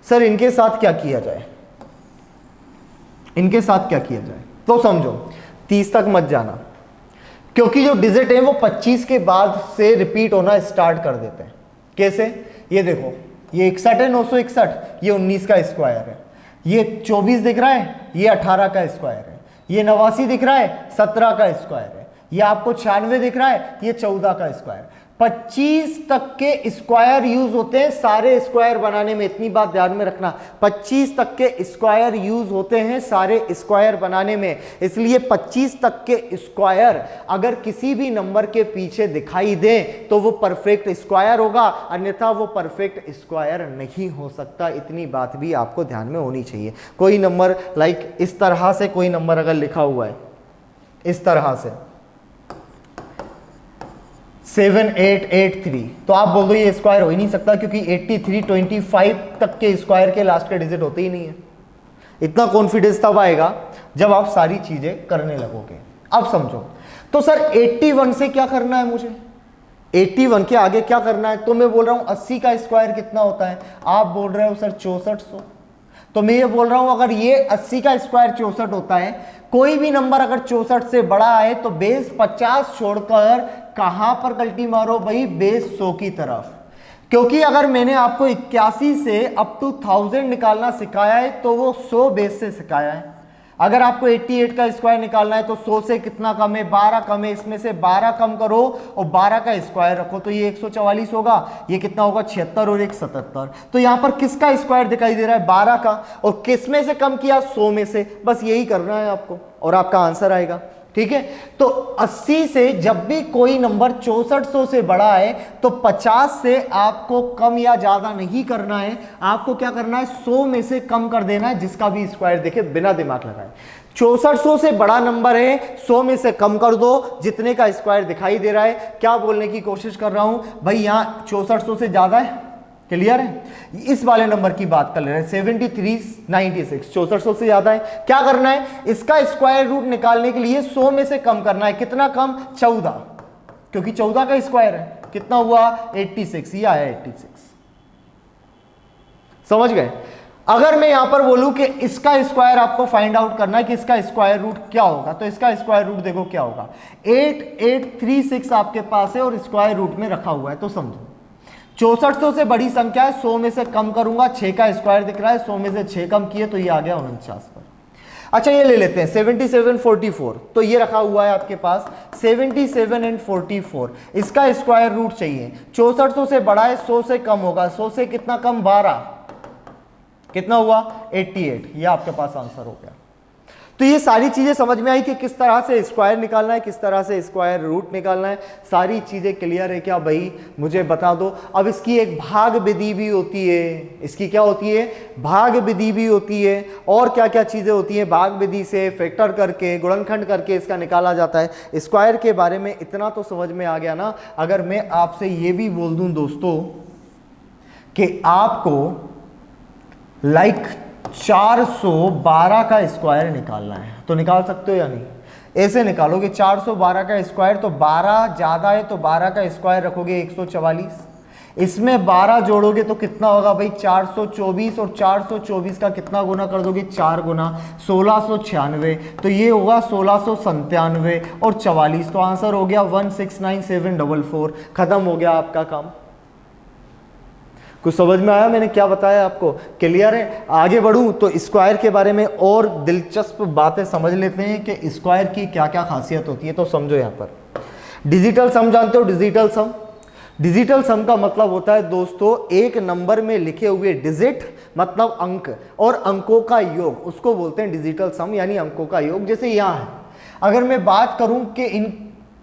सर इनके साथ क्या किया जाए? इनके साथ क्या किया जाए? तो समझो 30 तक मत जाना, क्योंकि जो डिजिट है वो 25 के बाद से रिपीट होना स्टार्ट कर देते हैं। कैसे? ये देखो, ये 61 है, 961, ये 19 का स्क्वायर है, ये 24 दिख रहा है, ये 18 का स्क्वायर है। ये 89 दिख रहा है, 17 का स्क्वायर है। ये आपको 96 दिख रहा है, ये 14 का स्क्वायर। 25 तक के स्क्वायर यूज होते हैं सारे स्क्वायर बनाने में, इतनी बात ध्यान में रखना। 25 तक के स्क्वायर यूज होते हैं सारे स्क्वायर बनाने में, इसलिए 25 तक के स्क्वायर अगर किसी भी नंबर के पीछे दिखाई दे तो वो परफेक्ट स्क्वायर होगा, अन्यथा वो परफेक्ट स्क्वायर नहीं हो सकता। इतनी बात भी आपको ध्यान में होनी चाहिए। कोई नंबर लाइक इस तरह से कोई नंबर अगर लिखा हुआ है इस तरह से 7883, तो आप बोल दो ये स्क्वायर हो ही नहीं सकता, क्योंकि 83 25 तक के स्क्वायर के लास्ट के डिजिट होते ही नहीं है। इतना कॉन्फिडेंस तब आएगा जब आप सारी चीजें करने लगोगे। अब समझो, तो सर 81 से क्या करना है मुझे, 81 के आगे क्या करना है? तो मैं बोल रहा हूं 80 का स्क्वायर कितना होता है, आप बोल रहे हो सर 6400। तो मैं ये बोल रहा हूं अगर ये 80 का स्क्वायर 64 होता है, कोई भी नंबर अगर 64 से बड़ा आए तो बेस 50 छोड़कर कहां पर गलती मारो भाई, बेस 100 की तरफ। क्योंकि अगर मैंने आपको 81 से अप टू 1000 निकालना सिखाया है तो वो 100 बेस से सिखाया है। अगर आपको 88 का स्क्वायर निकालना है तो 100 से कितना कम है, 12 कम है, इसमें से 12 कम करो और 12 का स्क्वायर रखो तो ये 144 होगा। ये कितना होगा, 76 और 1 77। तो यहां पर किसका स्क्वायर दिखाई दे रहा है, 12 का, और किस में से कम किया, 100 में से। बस यही करना है आपको और आपका आंसर आएगा। ठीक है, तो 80 से जब भी कोई नंबर 6400 से बड़ा है तो 50 से आपको कम या ज्यादा नहीं करना है, आपको क्या करना है, 100 में से कम कर देना है, जिसका भी स्क्वायर देखे बिना दिमाग लगाए। 6400 से बड़ा नंबर है, 100 में से कम कर दो, जितने का स्क्वायर दिखाई दे रहा है। क्या बोलने की कोशिश कर रहा हूं भाई, यहां 6400 से ज्यादा है, क्लियर है? इस वाले नंबर की बात कर ले रहे हैं 7396, 6400 से ज्यादा है। क्या करना है, इसका स्क्वायर रूट निकालने के लिए 100 में से कम करना है। कितना कम, 14, क्योंकि 14 का स्क्वायर है। कितना हुआ, 86, ये आया 86। समझ गए? अगर मैं यहां पर बोलूं कि इसका स्क्वायर आपको फाइंड आउट करना है कि इसका स्क्वायर रूट क्या होगा, तो इसका स्क्वायर रूट देखो क्या होगा, 8836 आपके पास है और स्क्वायर रूट में रखा हुआ है। तो समझो 6400 से बड़ी संख्या है, 100 में से कम करूंगा, 6 का स्क्वायर दिख रहा है, 100 में से 6 कम किए तो ये आ गया 49 पर। अच्छा ये ले लेते हैं 7744, तो ये रखा हुआ है आपके पास 77 एंड 44, इसका स्क्वायर रूट चाहिए। 6400 से बड़ा है, 100 से कम होगा, 100 से कितना कम, 12, कितना हुआ, 88। ये आपके पास आंसर हो गया। तो ये सारी चीजें समझ में आई कि किस तरह से स्क्वायर निकालना है, किस तरह से स्क्वायर रूट निकालना है। सारी चीजें क्लियर है क्या भाई, मुझे बता दो। अब इसकी एक भाग विधि भी होती है, इसकी क्या होती है, भाग विधि भी होती है। और क्या क्या चीजें होती हैं, भाग विधि से फैक्टर करके, गुणनखंड करके इसका निकाला जाता है। स्क्वायर के बारे में इतना तो समझ में आ गया ना। अगर मैं आपसे ये भी बोल दूं दोस्तों कि आपको लाइक 412 का स्क्वायर निकालना है, तो निकाल सकते हो या नहीं? ऐसे निकालोगे 412 का स्क्वायर, तो 12 ज्यादा है तो 12 का स्क्वायर रखोगे 144, इसमें 12 जोड़ोगे तो कितना होगा भाई, 424, और 424 का कितना गुना कर दोगे, 4 गुना, 1696, तो ये होगा 1697 और 44, तो आंसर हो गया 169744। खत्म हो गया आपका काम। कुछ समझ में आया मैंने क्या बताया आपको, क्लियर है? आगे बढ़ूं तो स्क्वायर के बारे में और दिलचस्प बातें समझ लेते हैं कि स्क्वायर की क्या क्या खासियत होती है। तो समझो यहाँ पर डिजिटल सम जानते हो, डिजिटल सम। डिजिटल सम का मतलब होता है दोस्तों एक नंबर में लिखे हुए डिजिट मतलब अंक और अंकों का योग, उसको बोलते हैं डिजिटल सम, यानी अंकों का योग। जैसे यहाँ है, अगर मैं बात करूं कि इन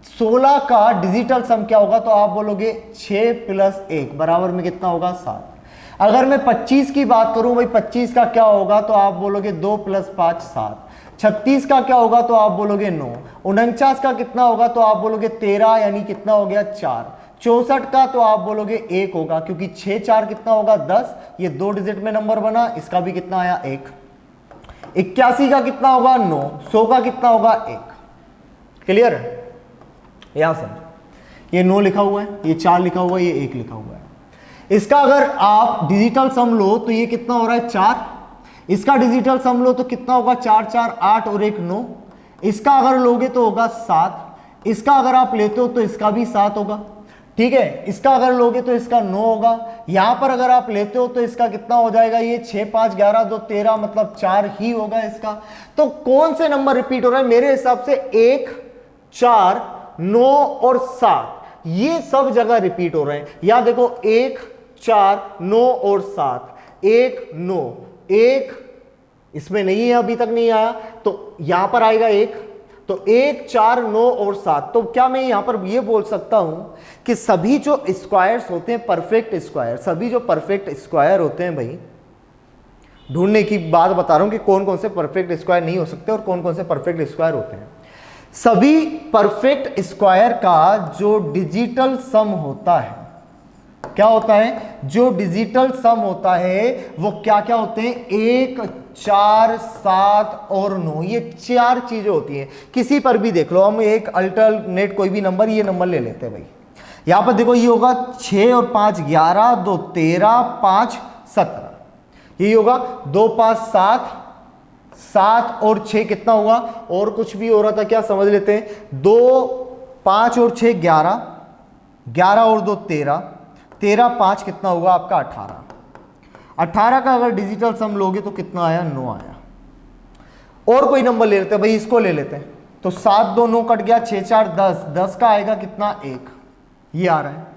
16 का डिजिटल सम क्या होगा, तो आप बोलोगे 6 + 1 बराबर में कितना होगा, 7। अगर मैं 25 की बात करूं भाई, 25 का क्या होगा, तो आप बोलोगे 2 + 5 7। 36 का क्या होगा, तो आप बोलोगे 9। 49 का कितना होगा, तो आप बोलोगे 13, यानी कितना हो गया, 4। 64 का तो आप बोलोगे 1 होगा, क्योंकि 6 4 कितना होगा, 10, ये 2 डिजिट में नंबर बना, इसका भी कितना आया, 1। 81 का कितना होगा, 9। 100 का कितना होगा, 1। क्लियर है? यहां समझो, ये 9 लिखा हुआ है, ये 4 लिखा हुआ है, ये 1 लिखा हुआ है। इसका अगर आप डिजिटल सम लो तो ये कितना हो रहा है, 4। इसका डिजिटल सम लो तो कितना होगा, 4 4 8 और 1 9। इसका अगर लोगे तो होगा 7। इसका अगर आप लेते हो तो इसका भी 7 होगा। ठीक है, इसका अगर लोगे तो इसका 9 होगा। यहां पर अगर आप लेते हो तो इसका कितना हो जाएगा, ये 6 5 11 2 13 मतलब 4 ही होगा इसका। तो कौन से नंबर रिपीट हो रहा है मेरे हिसाब से 1 4 9 और 7 ये सब जगह रिपीट हो रहे हैं। यहां देखो 1 4 9 और 7 1 9 1 इसमें नहीं है, अभी तक नहीं आया, तो यहां पर आएगा 1, तो 1 4 9 और 7। तो क्या मैं यहां पर ये बोल सकता हूं कि सभी जो स्क्वायर्स होते हैं परफेक्ट स्क्वायर, सभी जो परफेक्ट स्क्वायर होते हैं भाई, ढूंढने की बात बता रहा हूं कि कौन कौन से परफेक्ट स्क्वायर नहीं हो सकते और कौन कौन से परफेक्ट स्क्वायर होते हैं। सभी परफेक्ट स्क्वायर का जो डिजिटल सम होता है, क्या होता है, जो डिजिटल सम होता है वो क्या क्या होते हैं, 1 4 7 और 9, ये 4 चीजें होती हैं। किसी पर भी देख लो, हम एक अल्टरनेट कोई भी नंबर, ये नंबर ले लेते हैं भाई। यहां पर देखो ये होगा 6 और 5 11 2 13 5 17, यही होगा 2 5 7 7 और 6 कितना होगा, और कुछ भी हो रहा था क्या समझ लेते हैं, 2 5 और 6 11 11 और 2 13 13 5 कितना होगा आपका 18। 18 का अगर डिजिटल सम लोगे तो कितना आया, 9 आया। और कोई नंबर ले लेते हैं भाई, इसको ले लेते हैं, तो 7 2 9 कट गया, 6 4 10 10 का आएगा कितना, 1, ये आ रहा है।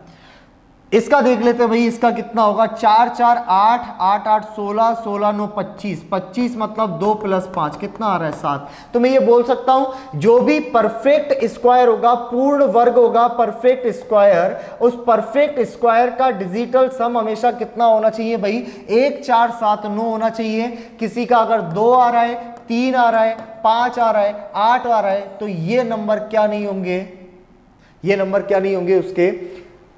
इसका देख लेते हैं भाई, इसका कितना होगा, 4 4 8 8 8 16 16 9 25 25 मतलब 2 + 5 कितना आ रहा है, 7। तो मैं ये बोल सकता हूं जो भी परफेक्ट स्क्वायर होगा, पूर्ण वर्ग होगा परफेक्ट स्क्वायर, उस परफेक्ट स्क्वायर का डिजिटल सम हमेशा कितना होना चाहिए भाई, 1 4 7 9 होना चाहिए। किसी का अगर 2 आ रहा है, 3 आ रहा है, 5 आ रहा है, 8 आ रहा है, तो ये नंबर क्या नहीं होंगे, ये नंबर क्या नहीं होंगे, उसके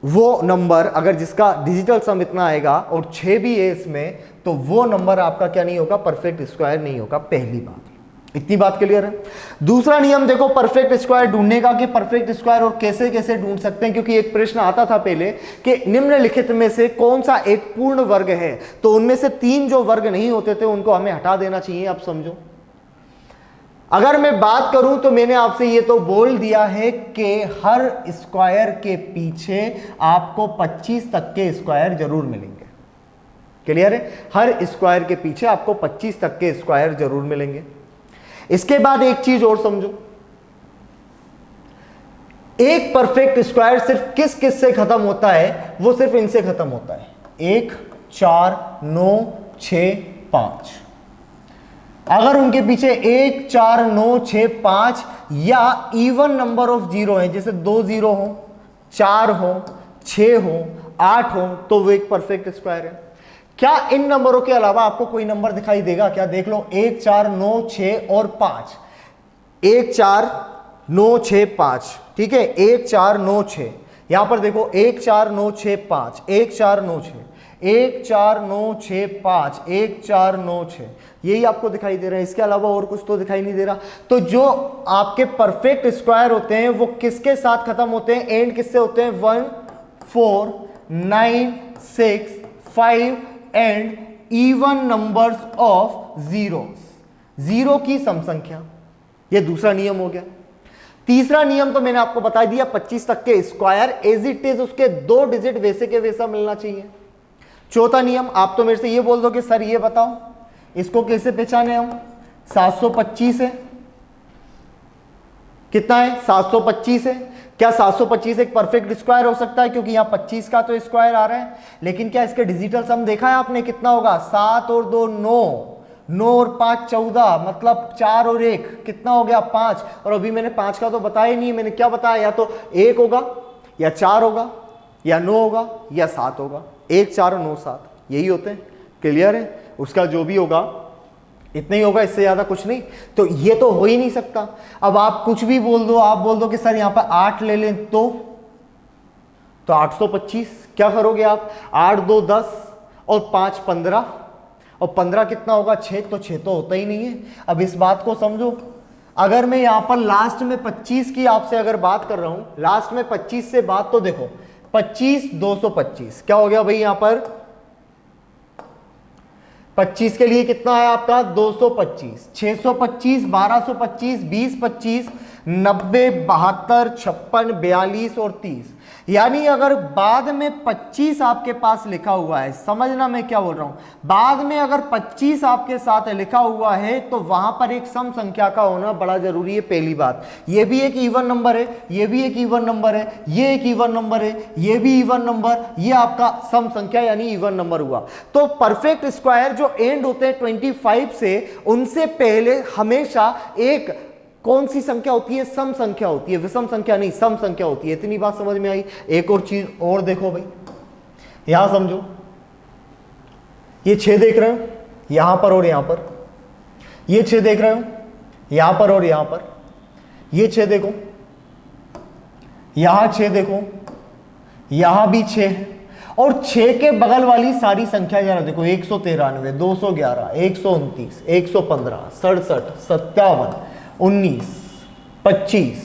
वो नंबर अगर जिसका डिजिटल सम इतना आएगा और 6 भी है इसमें, तो वो नंबर आपका क्या नहीं होगा, परफेक्ट स्क्वायर नहीं होगा। पहली बात, इतनी बात क्लियर है। दूसरा नियम देखो परफेक्ट स्क्वायर ढूंढने का, कि परफेक्ट स्क्वायर और कैसे कैसे ढूंढ सकते हैं, क्योंकि एक प्रश्न आता था पहले कि निम्नलिखित में से कौन सा एक पूर्ण वर्ग है, तो उनमें से 3 जो वर्ग नहीं होते थे उनको हमें हटा देना चाहिए। आप समझो, अगर मैं बात करूं तो मैंने आपसे ये तो बोल दिया है कि हर स्क्वायर के पीछे आपको 25 तक के स्क्वायर जरूर मिलेंगे। क्लियर है, हर स्क्वायर के पीछे आपको 25 तक के स्क्वायर जरूर मिलेंगे। इसके बाद एक चीज और समझो, एक परफेक्ट स्क्वायर सिर्फ किस किस से खत्म होता है, वो सिर्फ इनसे खत्म होता है, 1 4 9 6 5। अगर उनके पीछे 1 4 9 6 5 या इवन नंबर ऑफ जीरो है, जैसे 2 0 हो, 4 हो, 6 हो, 8 हो, तो वो एक परफेक्ट स्क्वायर है। क्या इन नंबरों के अलावा आपको कोई नंबर दिखाई देगा क्या, देख लो, 1 4 9 6 और 5, 1 4 9 6 5, ठीक है, 1 4 9 6, यहां पर देखो 1 4 9 6 5 1 4 9 6 1 4 9 6 5 1 4 9 6, यही आपको दिखाई दे रहा है। इसके अलावा और कुछ तो दिखाई नहीं दे रहा। तो जो आपके परफेक्ट स्क्वायर होते हैं वो किसके साथ खत्म होते हैं, एंड किससे होते हैं, 1 4 9 6 5 and even numbers of zeros, zero की सम संख्या। यह दूसरा नियम हो गया। तीसरा नियम तो मैंने आपको बता दिया, 25 तक के स्क्वायर एज इट इज उसके 2 डिजिट वैसे के वैसा मिलना चाहिए। चौथा नियम, आप तो मेरे से ये बोल दो कि सर ये बताओ इसको कैसे पहचाने हम, 725 है, कितना है, 725 है। क्या 725 एक परफेक्ट स्क्वायर हो सकता है, क्योंकि यहां 25 का तो स्क्वायर आ रहा है, लेकिन क्या इसके डिजिटल सम देखा है आपने कितना होगा, 7 और 2 9, 9 और 5 14, मतलब 4 और 1 कितना हो गया, 5। और अभी मैंने 5 का तो बताया नहीं, मैंने क्या बताया, या तो 1 होगा या 4 होगा या 9 होगा या 7 होगा, 1 4 9 7 यही होते हैं। क्लियर है, उसका जो भी होगा इतना ही होगा, इससे ज्यादा कुछ नहीं। तो ये तो हो ही नहीं सकता। अब आप कुछ भी बोल दो, आप बोल दो कि सर यहां पर 8 ले लें तो 825, क्या करोगे आप, 8 2 10 और 5 15, और 15 कितना होगा, 6, तो 6 तो होता ही नहीं है। अब इस बात को समझो, अगर मैं यहां पर लास्ट में 25 की आपसे अगर बात कर रहा हूं, लास्ट में 25 से बात, तो देखो 25 225 क्या हो गया भाई, यहां पर 25 के लिए कितना है आपका 225, 625, 1225, 20 25, 90, 72, 56, 42 और 30। यानी अगर बाद में 25 आपके पास लिखा हुआ है, समझना मैं क्या बोल रहा हूं, बाद में अगर 25 आपके साथ लिखा हुआ है तो वहां पर एक सम संख्या का होना बड़ा जरूरी है। पहली बात, ये भी एक इवन नंबर है, ये भी एक इवन नंबर है, ये एक इवन नंबर है, ये भी इवन नंबर, ये आपका सम संख्या यानी इवन नंबर हुआ। तो परफेक्ट स्क्वायर जो एंड होते हैं 25 से, उनसे पहले हमेशा एक कौन सी संख्या होती है, सम संख्या होती है, विषम संख्या नहीं, सम संख्या होती है। इतनी बात समझ में आई। एक और चीज और देखो भाई, यहां समझो, ये 6 देख रहे हो यहां पर और यहां पर, ये 6 देख रहे हो यहां पर और यहां पर, ये 6 देखो, यहां 6 देखो, यहां भी 6 है, और 6 के बगल वाली सारी संख्या जरा देखो, 193, 211, 129, 115, 67, 57, 19, 25,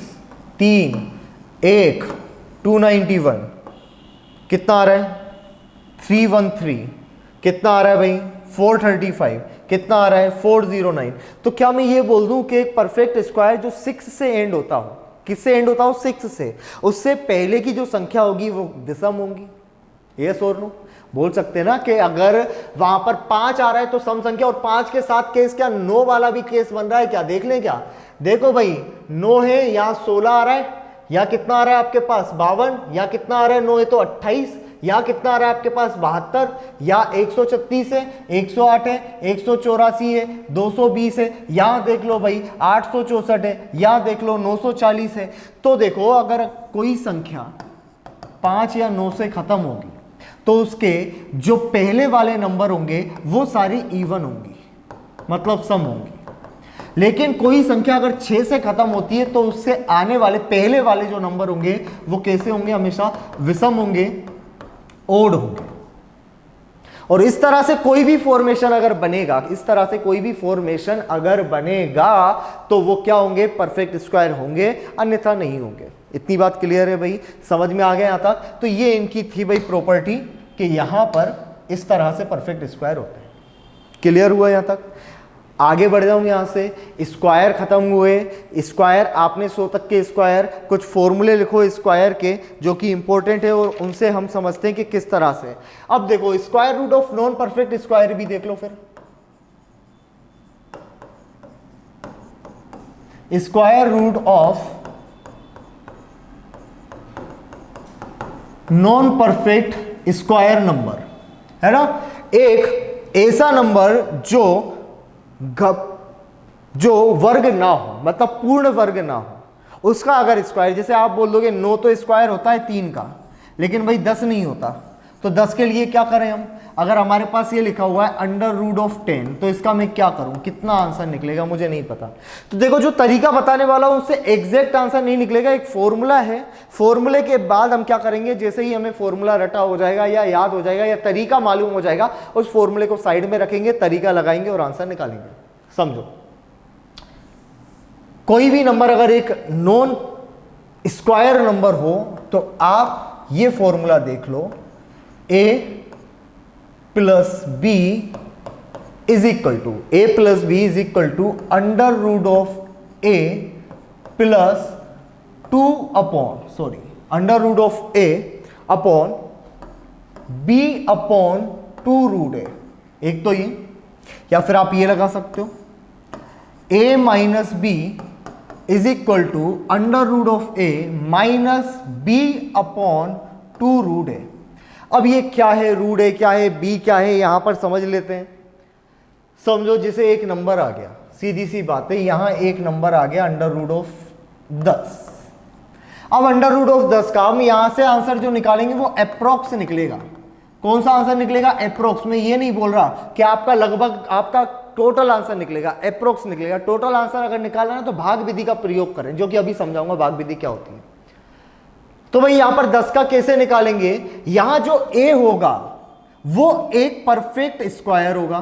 3, 1, 291, कितना आ रहा है 313, कितना आ रहा है भाई 435, कितना आ रहा है 409। तो क्या मैं ये बोल दूं कि एक परफेक्ट स्क्वायर जो 6 से एंड होता हो, किससे एंड होता हो, 6 से, उससे पहले की जो संख्या होगी वो विषम होंगी? यस और नो? बोल सकते हैं ना कि अगर वहां पर 5 आ रहा है तो सम संख्या, और 5 के साथ केस क्या 9 वाला भी केस बन रहा है क्या? देख लें क्या? देखो भाई 9 है, यहां 16 आ रहा है, या कितना आ रहा है आपके पास 52, या कितना आ रहा है 9 है तो 28, या कितना आ रहा है आपके पास 72, या 136 है, 108 है, 184 है, 220 है, यहां देख लो भाई 864 है, यहां देख लो 940 है। तो देखो अगर कोई संख्या 5 या 9 से खत्म होगी तो उसके जो पहले वाले नंबर होंगे वो सारी इवन होंगी, मतलब सम होंगी। लेकिन कोई संख्या अगर 6 से खत्म होती है तो उससे आने वाले पहले वाले जो नंबर होंगे वो कैसे होंगे? हमेशा विषम होंगे, ओड होंगे। और इस तरह से कोई भी फॉर्मेशन अगर बनेगा, इस तरह से कोई भी फॉर्मेशन अगर बनेगा तो वो क्या होंगे? परफेक्ट स्क्वायर होंगे, अन्यथा नहीं होंगे। इतनी बात क्लियर है भाई? समझ में आ गया यहां तक? तो ये इनकी थी भाई प्रॉपर्टी कि यहां पर इस तरह से परफेक्ट स्क्वायर होते हैं। क्लियर हुआ यहां तक? आगे बढ़ जाऊं यहां से, स्क्वायर खत्म हुए, स्क्वायर आपने 100 तक के स्क्वायर, कुछ फॉर्मूले लिखो स्क्वायर के जो कि इंपॉर्टेंट है और उनसे हम समझते हैं कि किस तरह से। अब देखो square root of non perfect square भी देख लो फिर। Square root of non perfect square number है ना, एक ऐसा नंबर जो वर्ग ना हो, मतलब पूर्ण वर्ग ना हो, उसका अगर स्क्वायर, जैसे आप बोल दोगे 9 तो स्क्वायर होता है 3 का, लेकिन भाई 10 नहीं होता, तो 10 के लिए क्या करें हम? अगर हमारे पास ये लिखा हुआ है अंडर रूट ऑफ 10, तो इसका मैं क्या करूं? कितना आंसर निकलेगा मुझे नहीं पता। तो देखो जो तरीका बताने वाला हूं उससे एग्जैक्ट आंसर नहीं निकलेगा, एक फॉर्मूला है, फॉर्मूले के बाद हम क्या करेंगे, जैसे ही हमें फॉर्मूला रटा हो जाएगा या याद हो जाएगा या तरीका मालूम हो जाएगा, उस फॉर्मूले को साइड में रखेंगे, तरीका लगाएंगे और आंसर निकालेंगे। समझो, कोई भी नंबर अगर एक नॉन स्क्वायर नंबर हो तो आप ये फॉर्मूला देख लो, a plus B is equal to, A plus B is equal to under root of A plus 2 upon, sorry, under root of A upon B upon 2 root A. एक तो ये, या फिर आप ये लगा सकते हो a minus B is equal to under root of A minus B upon 2 root A. अब ये क्या है, रूट ए क्या है, बी क्या है, यहां पर समझ लेते हैं। समझो जैसे एक नंबर आ गया, सीधी सी बात है, यहां एक नंबर आ गया अंडर रूट ऑफ 10। अब अंडर रूट ऑफ 10 का हम यहां से आंसर जो निकालेंगे वो अप्रोक्स निकलेगा। कौन सा आंसर निकलेगा? अप्रोक्स। में ये नहीं बोल रहा कि आपका लगभग, आपका टोटल आंसर निकलेगा, अप्रोक्स निकलेगा। टोटल आंसर अगर निकालना है तो भाग विधि का प्रयोग करें, जो कि अभी समझाऊंगा भाग विधि क्या होती है। तो भाई यहां पर 10 का कैसे निकालेंगे? यहां जो a होगा वो एक परफेक्ट स्क्वायर होगा।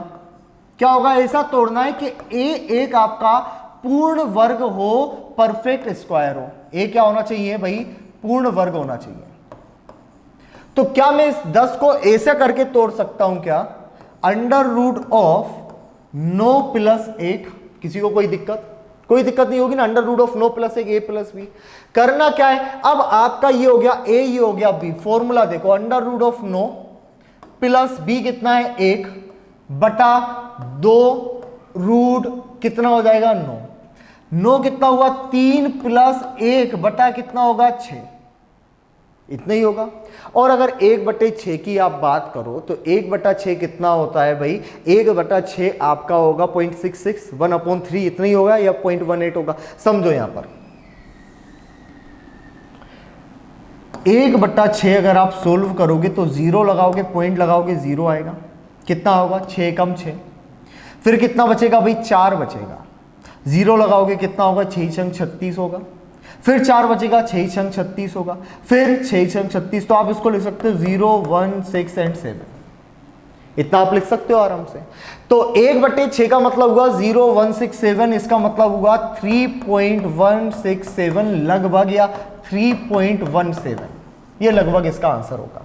क्या होगा? ऐसा तोड़ना है कि a एक आपका पूर्ण वर्ग हो, परफेक्ट स्क्वायर हो। a क्या होना चाहिए भाई? पूर्ण वर्ग होना चाहिए। तो क्या मैं इस 10 को ऐसे करके तोड़ सकता हूं क्या? Under root of 9 plus 1। किसी को कोई दिक्कत? कोई दिक्कत नहीं होगी ना, अंडर रूट ऑफ 9 प्लस एक ए प्लस बी। करना क्या है, अब आपका ये हो गया ए, ये हो गया बी। फॉर्मूला देखो, under root of 9 plus B कितना है 1 बटा 2 रूट कितना हो जाएगा 9। 9 कितना हुआ 3 प्लस 1 बटा कितना होगा 6, इतना ही होगा। और अगर 1/6 की आप बात करो तो 1/6 कितना होता है भाई, 1/6 आपका होगा 0.66, 1/3 इतना ही होगा या 0.18 होगा। समझो यहां पर 1/6 अगर आप सोल्व करोगे तो 0 लगाओगे, पॉइंट लगाओगे 0 आएगा, कितना होगा 6 कम 6। फिर कितना बचेगा भाई 4 बचेगा, 0 लगाओगे कितना होगा 6 छंग 36 होगा। फिर 4 बचेगा, 6 छंग 36 होगा, फिर 6 छंग 36, तो आप इसको लिख सकते हो 0, 1, 6 एंड 7, इतना आप लिख सकते हो आराम से। तो 1/6 का मतलब हुआ 0, 1, 6, 7, इसका मतलब हुआ 3.167 लगभग, या 3.17, ये लगभग इसका आंसर होगा।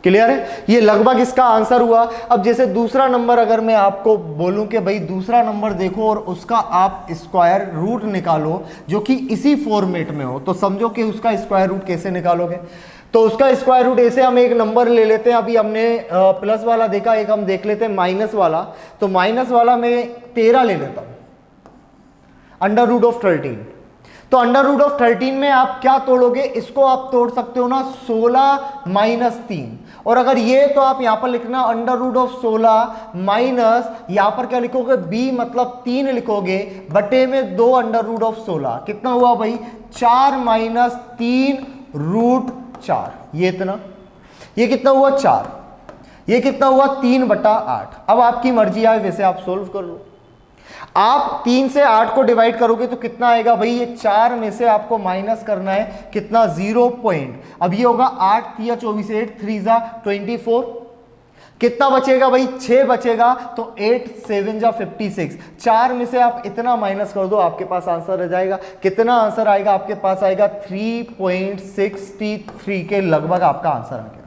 क्लियर है, ये लगभग इसका आंसर हुआ। अब जैसे दूसरा नंबर अगर मैं आपको बोलूं कि भाई दूसरा नंबर देखो और उसका आप स्क्वायर रूट निकालो जो कि इसी फॉर्मेट में हो, तो समझो कि उसका स्क्वायर रूट कैसे निकालोगे। तो उसका स्क्वायर रूट ऐसे, हम एक नंबर ले लेते हैं, अभी हमने प्लस वाला देखा, एक हम देख लेते हैं माइनस वाला। तो माइनस वाला मैं 13 ले लेता हूं, अंडर रूट ऑफ 13। तो अंडर रूट ऑफ 13 में आप क्या तोड़ोगे, इसको आप तोड़ सकते हो ना 16 माइनस 3, और अगर ये तो आप यहां पर लिखना अंडर रूट ऑफ 16 माइनस, यहां पर क्या लिखोगे b मतलब 3 लिखोगे, बटे में 2 अंडर रूट ऑफ 16, कितना हुआ भाई 4 माइनस 3 रूट 4, ये इतना, ये कितना हुआ 4, ये कितना हुआ 3/8। अब आपकी मर्जी है, वैसे आप सोल्व कर लो। आप 3 से 8 को डिवाइड करोगे तो कितना आएगा भाई, ये 4 में से आपको माइनस करना है कितना 0 पॉइंट। अब ये होगा 8 3 24, 8 3 जा 24, कितना बचेगा भाई 6 बचेगा, तो 8 7 जा 56, 4 में से आप इतना माइनस कर दो, आपके पास आंसर आ जाएगा। कितना आंसर आएगा आपके पास, आएगा 3.63 के लगभग आपका आंसर आ गया।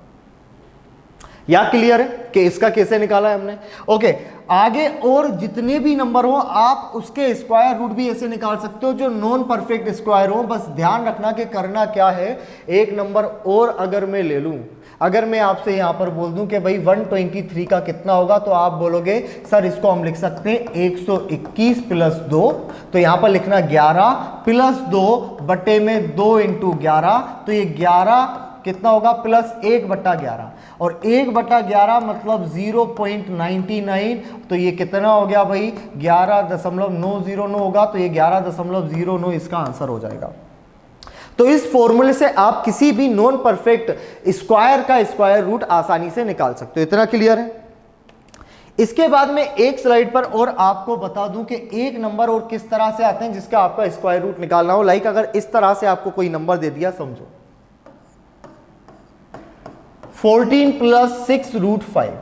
या क्लियर है कि इसका कैसे निकाला है हमने। ओके, आगे और जितने भी नंबर हो आप उसके स्क्वायर रूट भी ऐसे निकाल सकते हो जो नॉन परफेक्ट स्क्वायर हो। बस ध्यान रखना कि करना क्या है, एक नंबर और अगर मैं ले लूं, अगर मैं आपसे यहां पर बोल दूं कि भाई 123 का कितना होगा, तो आप बोलोगे सर इसको हम लिख सकते हैं 121 प्लस 2, तो यहां पर लिखना 11 प्लस 2 बटे में 2 इंटू 11, तो ये 11 कितना होगा प्लस 1/11, और 1/11 मतलब 0.99, तो ये कितना हो गया भाई 11.909 होगा, तो ये 11.09 इसका आंसर हो जाएगा। तो इस फॉर्मूले से आप किसी भी नॉन परफेक्ट स्क्वायर का स्क्वायर रूट आसानी से निकाल सकते हो। इतना क्लियर है। इसके बाद में एक स्लाइड पर और आपको बता दूं कि एक नंबर और किस तरह से आते हैं जिसका आपका स्क्वायर रूट निकालना हो। लाइक अगर इस तरह से आपको कोई नंबर दे दिया, समझो 14 प्लस 6 रूट 5,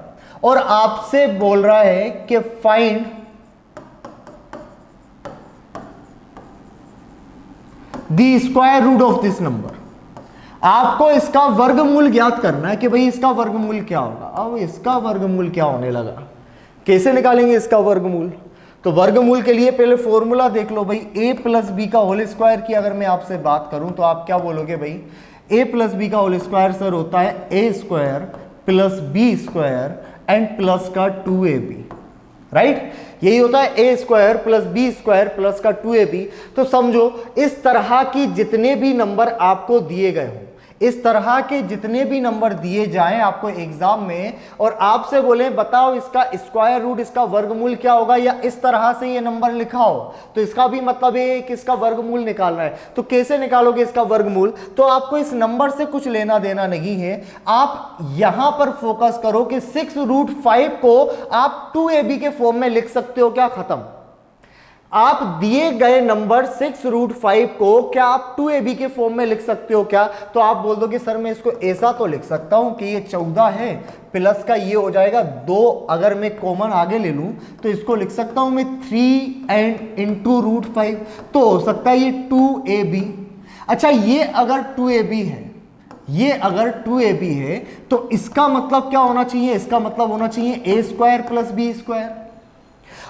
और आपसे बोल रहा है कि find the square root of this number. आपको इसका वर्गमूल ज्ञात करना है कि भाई इसका वर्गमूल क्या होगा। अब इसका वर्गमूल क्या होने लगा, कैसे निकालेंगे इसका वर्गमूल। तो वर्गमूल के लिए पहले फॉर्मूला देख लो भाई, a प्लस बी का होल स्क्वायर की अगर मैं आपसे बात करूं तो आप क्या बोलोगे भाई, a प्लस बी का होल स्क्वायर सर होता है a square plus B square and plus का 2ab, राइट। यही होता है a square plus B square plus का 2ab। तो समझो इस तरह की जितने भी नंबर आपको दिए गए हों, इस तरह के जितने भी नंबर दिए जाएं आपको एग्जाम में, और आपसे बोले बताओ इसका स्क्वायर रूट, इसका वर्गमूल क्या होगा, या इस तरह से ये नंबर लिखा हो, तो इसका भी मतलब है कि इसका वर्गमूल निकालना है। तो कैसे निकालोगे इसका वर्गमूल, तो आपको इस नंबर से कुछ लेना देना नहीं है। आप यहां पर फोकस करो कि 6 रूट 5 को आप 2ab के फॉर्म में लिख सकते हो क्या, खत्म। आप दिए गए नंबर 6 रूट 5 को क्या आप 2ab के फॉर्म में लिख सकते हो क्या, तो आप बोल दो कि सर मैं इसको ऐसा तो लिख सकता हूं कि ये 14 है, प्लस का ये हो जाएगा 2, अगर मैं कॉमन आगे ले लूं तो इसको लिख सकता हूं मैं 3 एंड इंटू रूट 5, तो हो सकता है ये 2ab। अच्छा, ये अगर 2ab है, ये अगर 2ab है तो इसका मतलब क्या होना चाहिए, इसका मतलब होना चाहिए a square plus B square.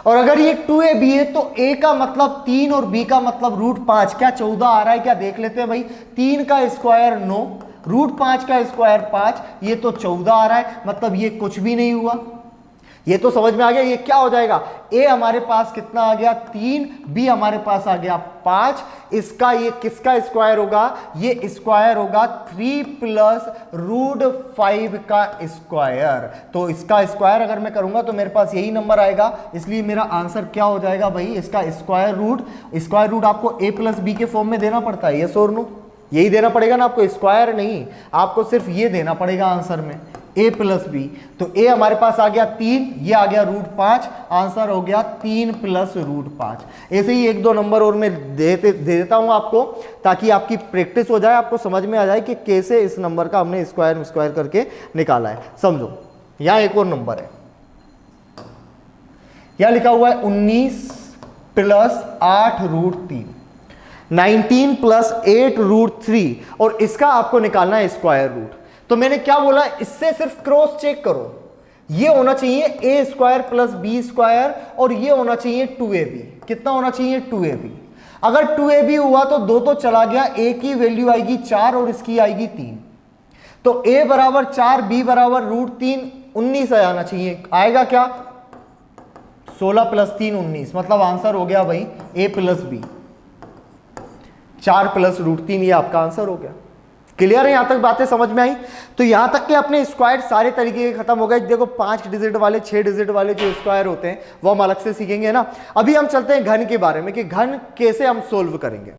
और अगर ये 2ab है तो a का मतलब 3 और b का मतलब √5। क्या 14 आ रहा है क्या, देख लेते हैं भाई। 3 का स्क्वायर 9, √5 का स्क्वायर 5, ये तो 14 आ रहा है, मतलब ये कुछ भी नहीं हुआ। ये तो समझ में आ गया। ये क्या हो जाएगा, a हमारे पास कितना आ गया 3, b हमारे पास आ गया 5। इसका ये किसका स्क्वायर होगा, ये स्क्वायर होगा 3 प्लस √5 का स्क्वायर। तो इसका स्क्वायर अगर मैं करूंगा तो मेरे पास यही नंबर आएगा, इसलिए मेरा आंसर क्या हो जाएगा भाई, इसका स्क्वायर रूट आपको a प्लस बी के फॉर्म में देना पड़ता है, यस और नो, यही देना पड़ेगा ना आपको, स्क्वायर नहीं, आपको सिर्फ ये देना पड़ेगा आंसर में, a प्लस बी। तो a हमारे पास आ गया 3, ये आ गया √5, आंसर हो गया 3 प्लस √5। ऐसे ही 1-2 नंबर और मैं दे देता हूं आपको, ताकि आपकी प्रैक्टिस हो जाए, आपको समझ में आ जाए कि कैसे इस नंबर का हमने स्क्वायर करके निकाला है। समझो, यहां एक और नंबर है, यहां लिखा हुआ है 19 प्लस 8√3, 19 प्लस 8√3, और इसका आपको निकालना है स्क्वायर रूट। तो मैंने क्या बोला, इससे सिर्फ क्रॉस चेक करो, ये होना चाहिए a² प्लस b², और ये होना चाहिए 2ab। कितना होना चाहिए 2ab। अगर 2ab हुआ तो 2 तो चला गया, a की वैल्यू आएगी 4 और इसकी आएगी 3, तो a बराबर 4, b बराबर √3, 19 आना चाहिए। आएगा क्या, 16 प्लस 3 19, मतलब आंसर हो गया भाई a प्लस बी, 4 प्लस √3, ये आपका आंसर हो गया। क्लियर है, यहां तक बातें समझ में आई। तो यहां तक के अपने स्क्वायर सारे तरीके के खत्म हो गए। देखो 5 डिजिट वाले, 6 डिजिट वाले जो स्क्वायर होते हैं वो हम अलग से सीखेंगे ना। अभी हम चलते हैं घन के बारे में, कि घन कैसे हम सोल्व करेंगे।